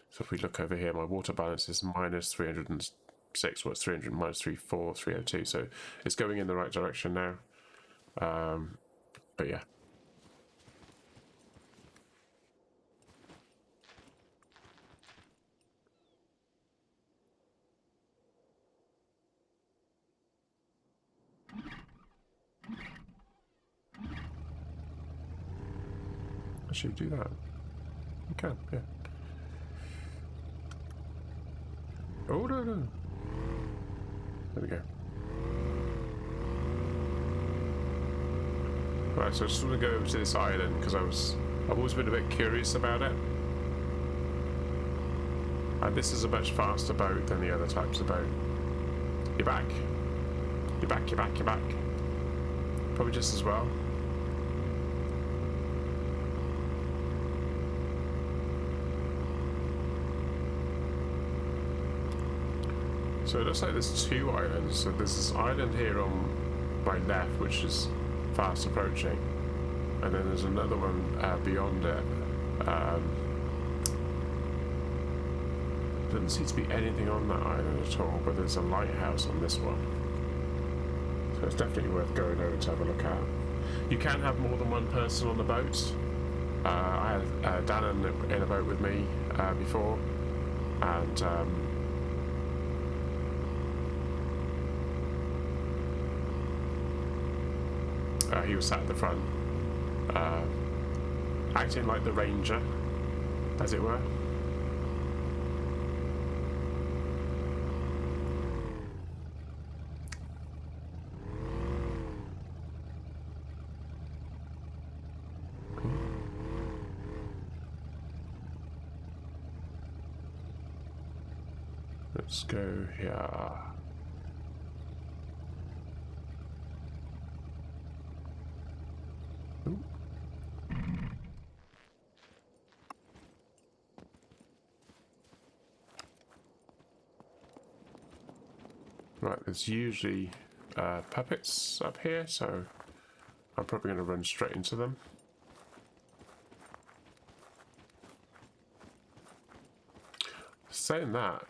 So if we look over here, my water balance is minus 306, well, it's 300, minus 34, 302. So it's going in the right direction now. But yeah. Actually, do that. You can, yeah. Oh, no. There we go. Right, so I just want to go over to this island because I've always been a bit curious about it. And this is a much faster boat than the other types of boat. You're back. You're back, you're back, you're back. Probably just as well. So it looks like there's two islands. So there's this island here on my left, which is fast approaching, and then there's another one beyond it. Doesn't seem to be anything on that island at all, but there's a lighthouse on this one. So it's definitely worth going over to have a look at. You can have more than one person on the boat. I had Dan in a boat with me before, and he was sat at the front, acting like the ranger, as it were. Let's go here. Ooh. Right, there's usually puppets up here, so I'm probably going to run straight into them. Saying that,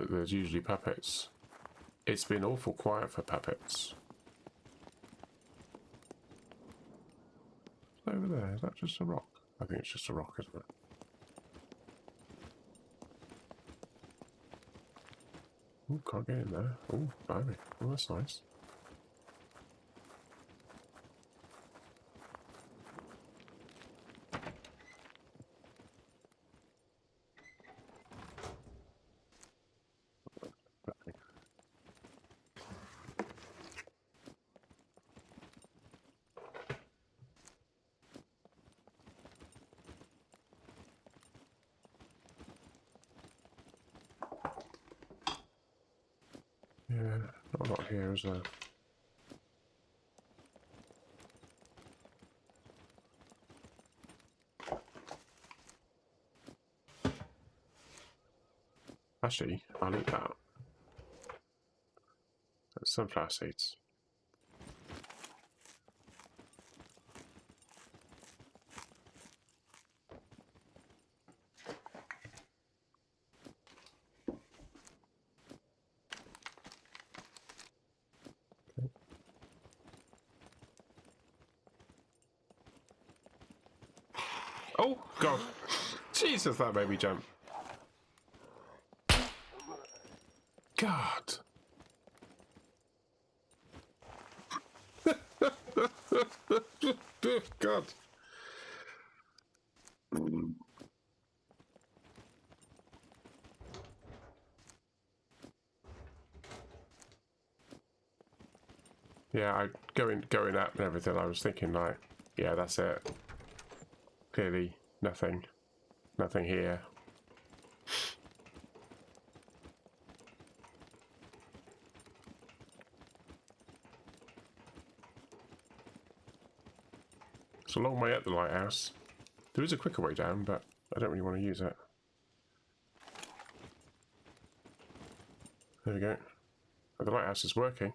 there's usually puppets. It's been awful quiet for puppets. Over there, is that just a rock? I think it's just a rock, isn't it? Oh, can't get in there. Oh, blimey. Oh, that's nice. Yeah, not a lot here, is there? Actually, I'll eat that. That's sunflower seeds. Oh, God. Jesus, that made me jump. God. God. Yeah, going up and everything, I was thinking like, yeah, that's it. Clearly nothing here. It's a long way up the lighthouse. There is a quicker way down, but I don't really want to use it. There we go. Oh, the lighthouse is working.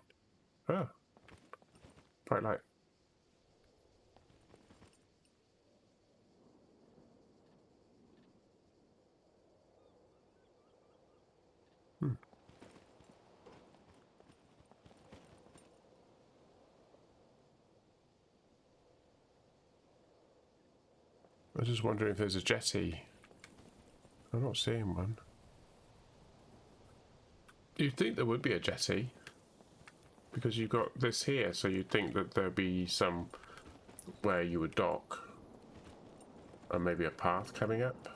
Oh. Bright light. I was just wondering if there's a jetty. I'm not seeing one. You'd think there would be a jetty, because you've got this here, so you'd think that there'd be some where you would dock, and maybe a path coming up.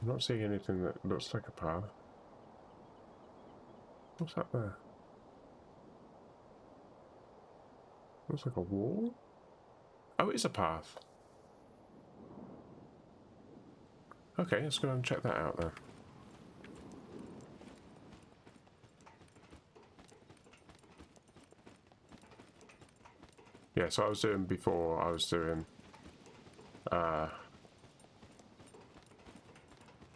I'm not seeing anything that looks like a path. What's that there? Looks like a wall? Oh, it's a path. Okay, let's go and check that out then. Yeah, so I was doing before, I was doing...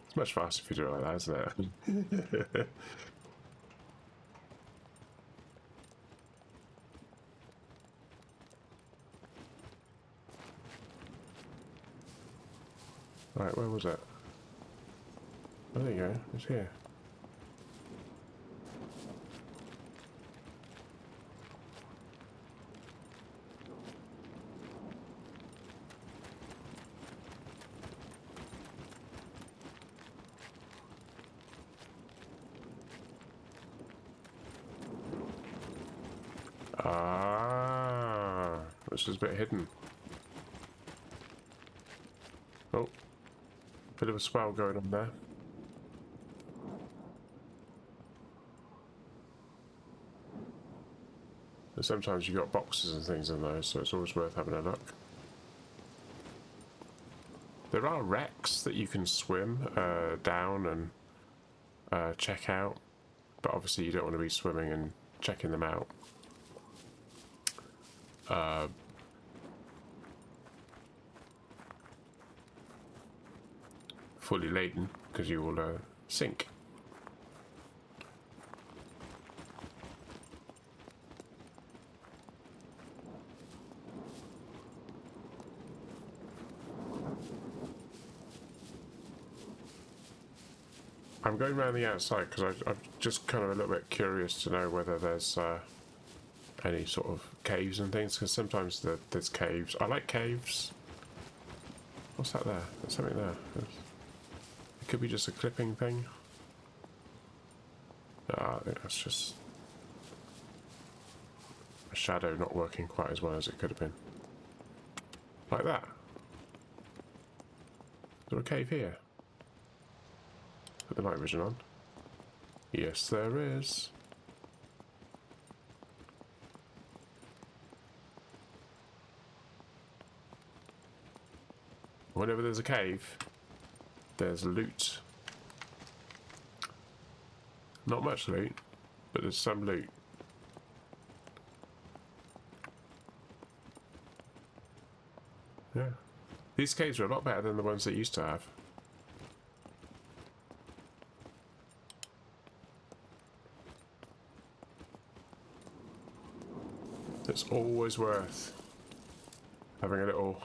it's much faster if you do it like that, isn't it? Right, where was it? Oh, there you go, it's here. Ah, this is a bit hidden. Oh, bit of a swell going on there. But sometimes you've got boxes and things in those, so it's always worth having a look. There are wrecks that you can swim down and check out, but obviously you don't want to be swimming and checking them out. Fully laden, because you will sink. I'm going around the outside because I'm just kind of a little bit curious to know whether there's any sort of caves and things, because sometimes there's caves. I like caves. What's that there? There's something there. It could be just a clipping thing. I think that's just a shadow not working quite as well as it could have been. Like that. Is there a cave here? Put the night vision on. Yes, there is. Whenever there's a cave, there's loot. Not much loot, but there's some loot. Yeah. These caves are a lot better than the ones they used to have. It's always worth having a little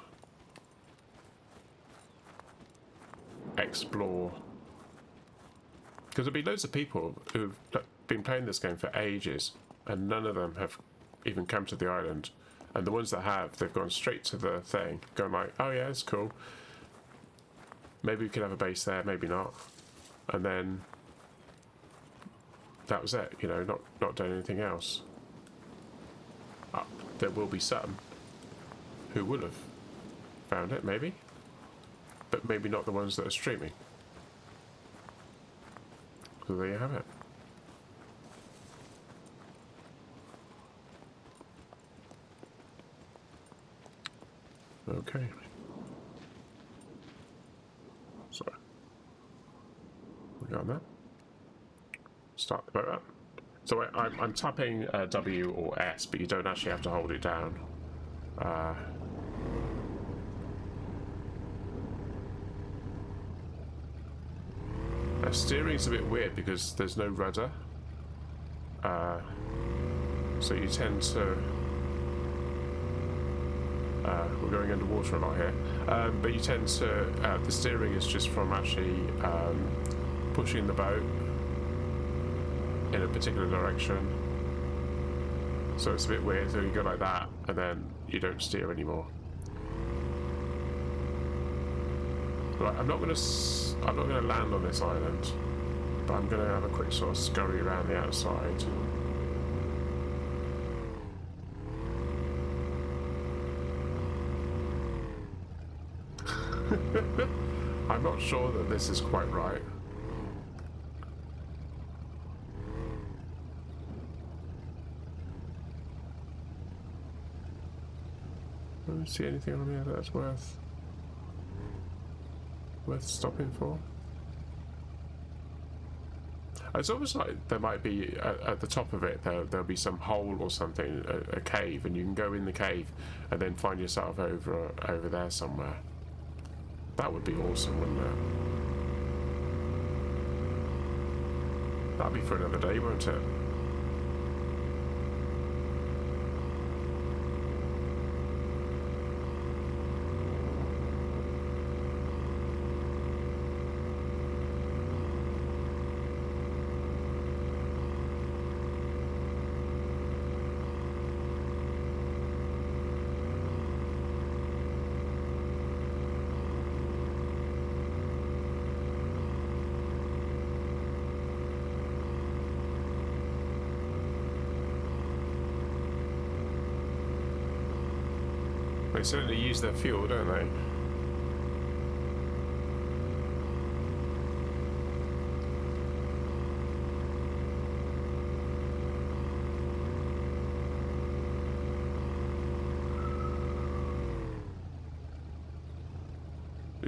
explore. Because there'll be loads of people who've been playing this game for ages and none of them have even come to the island. And the ones that have, they've gone straight to the thing, going like, oh yeah, it's cool. Maybe we could have a base there, maybe not. And then that was it, you know, not doing anything else. There will be some who will have found it, maybe. But maybe not the ones that are streaming. So there you have it. Okay. So we got that. Start the boat up. So I'm tapping W or S, but you don't actually have to hold it down. Steering's a bit weird because there's no rudder. So you tend to... we're going underwater a lot here. But you tend to... the steering is just from actually pushing the boat in a particular direction. So it's a bit weird. So you go like that and then you don't steer anymore. Right, I'm not gonna land on this island, but I'm gonna have a quick sort of scurry around the outside. I'm not sure that this is quite right. I don't see anything on here that's worth stopping for. It's almost like there might be at the top of it there'll be some hole or something, a cave, and you can go in the cave and then find yourself over there somewhere. That would be awesome, wouldn't it? That'd be for another day, won't it? They certainly use their fuel, don't they?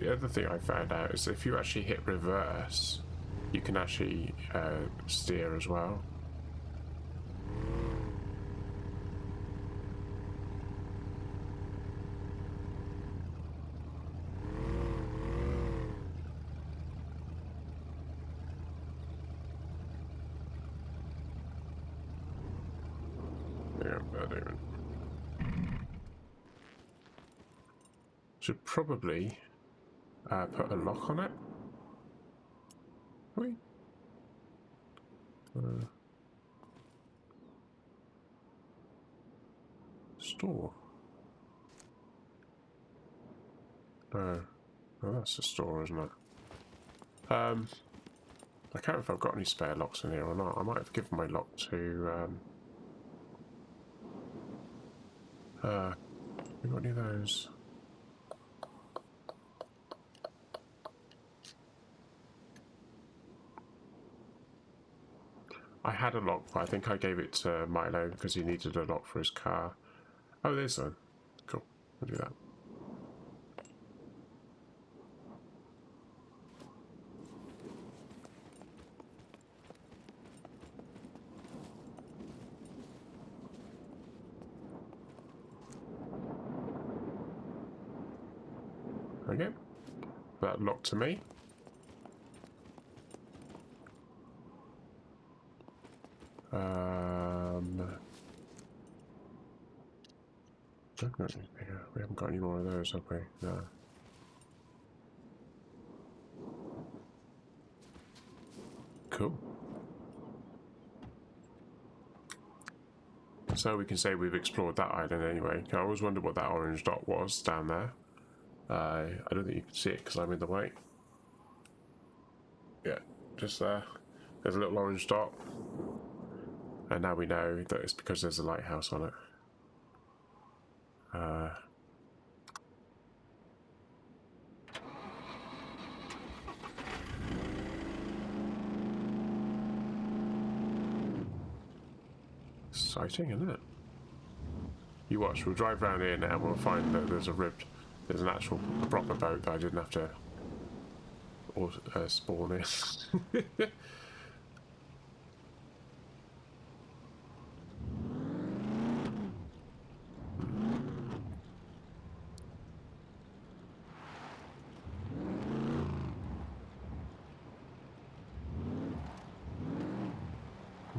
The other thing I found out is if you actually hit reverse, you can actually steer as well. Should probably put a lock on it. Wait. Store. No. Oh, that's a store, isn't it? I can't remember if I've got any spare locks in here or not. I might have given my lock to we got any of those? I had a lock, but I think I gave it to Milo because he needed a lock for his car. Oh, there's one. Cool. I'll do that. that locked to me? Don't got any, yeah, we haven't got any more of those, have we? No. Cool. So we can say we've explored that island anyway. I always wondered what that orange dot was down there. I don't think you can see it because I'm in the way. Yeah, just there. There's a little orange dot. And now we know that it's because there's a lighthouse on it. Exciting, isn't it? You watch, we'll drive around here now and we'll find that there's an actual proper boat that I didn't have to spawn in.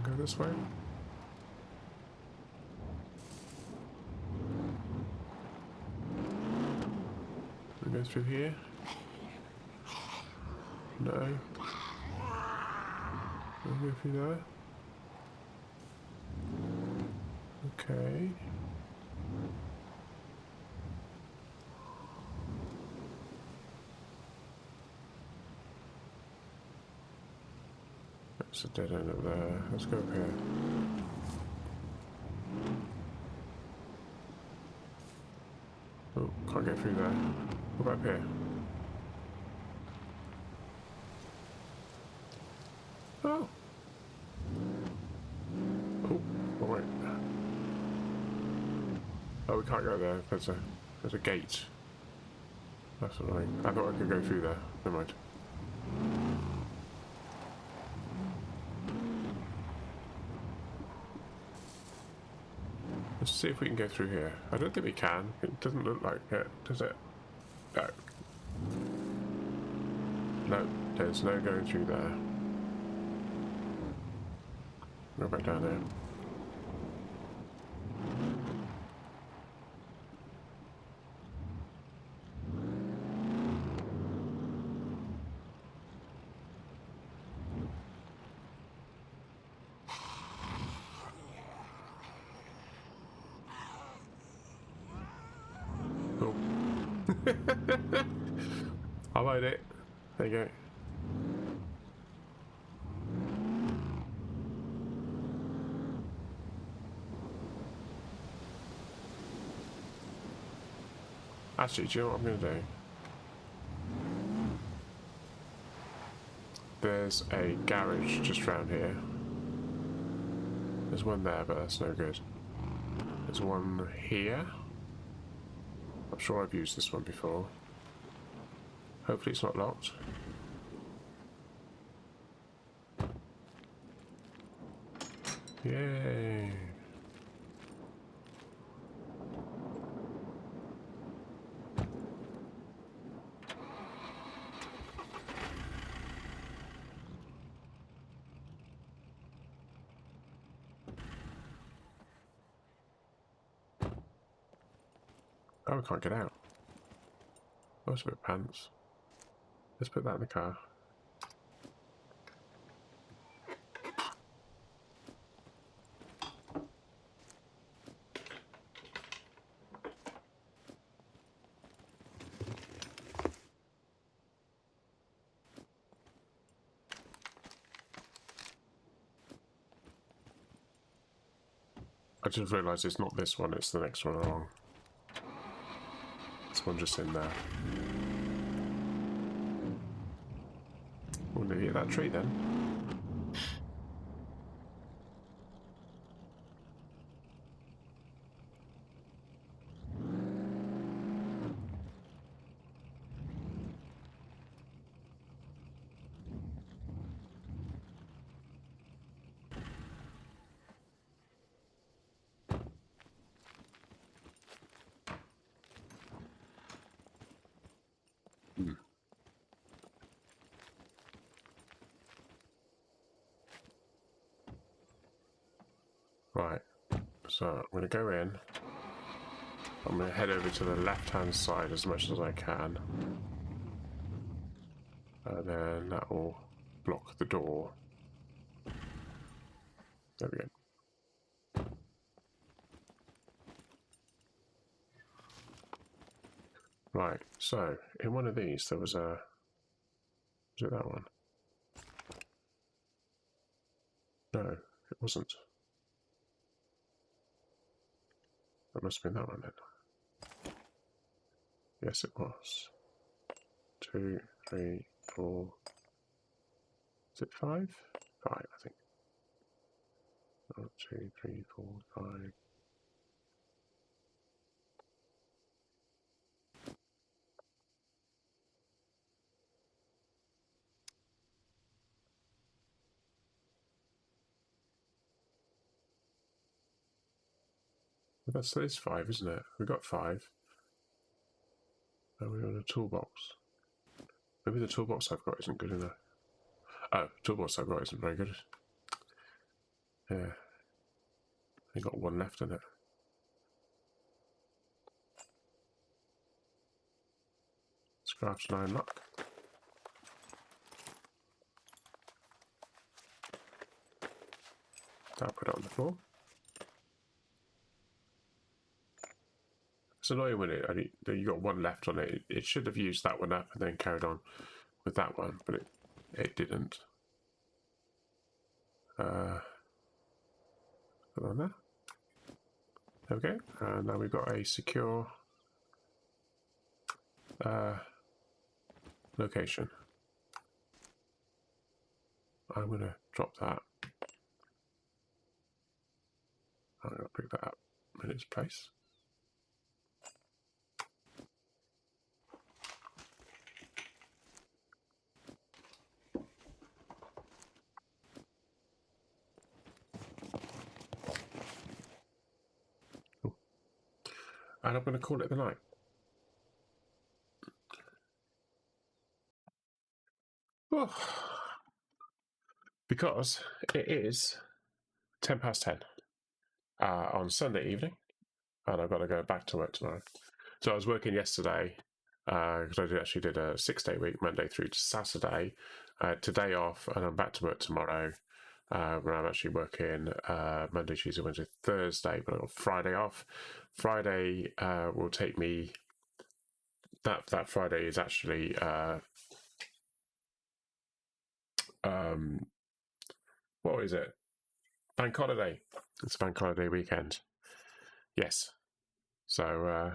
Go this way. We go through here. No. We'll go through there. Okay. That's a dead end up there. Let's go up here. Oh, can't get through there. What about up here? Oh. Oh, wait. Oh, we can't go there. There's a gate. That's annoying. I thought I could go through there. Never mind. Let's see if we can go through here. I don't think we can. It doesn't look like it, does it? No. No, there's no going through there. Go back down there. Cool. I like it. There you go. Actually, do you know what I'm going to do? There's a garage just round here. There's one there, but that's no good. There's one here. I'm sure I've used this one before. Hopefully it's not locked. Yay! Oh, I can't get out. Oh, it's a bit pants. Let's put that in the car. I just realised it's not this one, it's the next one along. This one just in there. Wouldn't it hit that tree then? Right, so I'm going to go in. I'm going to head over to the left-hand side as much as I can. And then that will block the door. There we go. Right, so in one of these there was a... Was it that one? No, it wasn't. That must have been that one then. Yes, it was. 2, 3, 4. Is it 5? 5, I think. 1, 2, 3, 4, 5. Well, that is 5, isn't it? We got 5. And we're on a toolbox. Maybe the toolbox I've got isn't good enough. Oh, toolbox I've got isn't very good. Yeah. I got 1 left in it. Scratch and unlock. I'll put it on the floor. It's annoying when you got 1 left on it. It should have used that one up and then carried on with that one, but it didn't. Put it on there. There we go. And now we've got a secure location. I'm going to drop that. I'm going to pick that up in its place. Cool. And I'm going to call it the night. Oh. Because it is 10 past 10 on Sunday evening, and I've got to go back to work tomorrow. So I was working yesterday because I actually did a 6-day week, Monday through to Saturday. Today off, and I'm back to work tomorrow. Where I'm actually working Monday, Tuesday, Wednesday, Thursday, but I've got Friday off. Friday will take me. That Friday is actually what is it? Bank holiday. It's a bank holiday weekend. Yes. So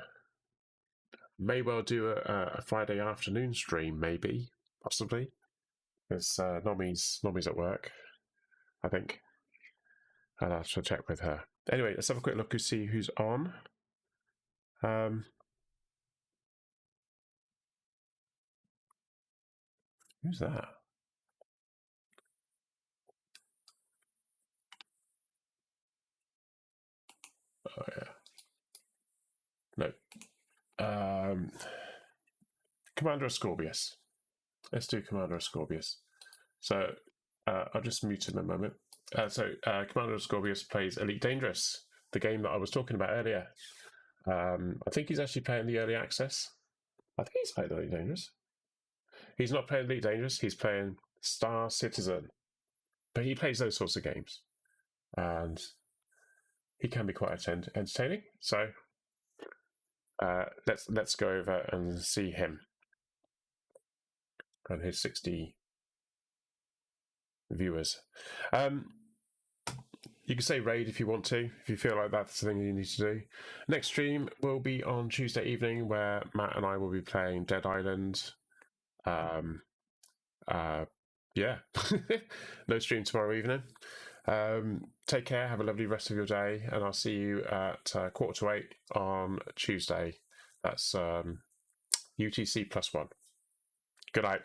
may well do a Friday afternoon stream, maybe, possibly. Because Nomi's at work, I think. I'll have to check with her. Anyway, let's have a quick look to see who's on. Who's that? Oh, yeah. No. Commander Ascorbius. Let's do Commander Ascorbius. So I'll just mute him a moment. Commander Ascorbius plays Elite Dangerous, the game that I was talking about earlier. I think he's actually playing the early access. I think he's playing Elite Dangerous. He's not playing Elite Dangerous, he's playing Star Citizen. But he plays those sorts of games. And he can be quite entertaining. So let's go over and see him and his 60 viewers. You can say raid if you want to, if you feel like that's the thing you need to do. Next stream will be on Tuesday evening, where Matt and I will be playing Dead Island. Yeah, no stream tomorrow evening. Take care, have a lovely rest of your day, and I'll see you at 7:45 on Tuesday. That's UTC +1. Good night.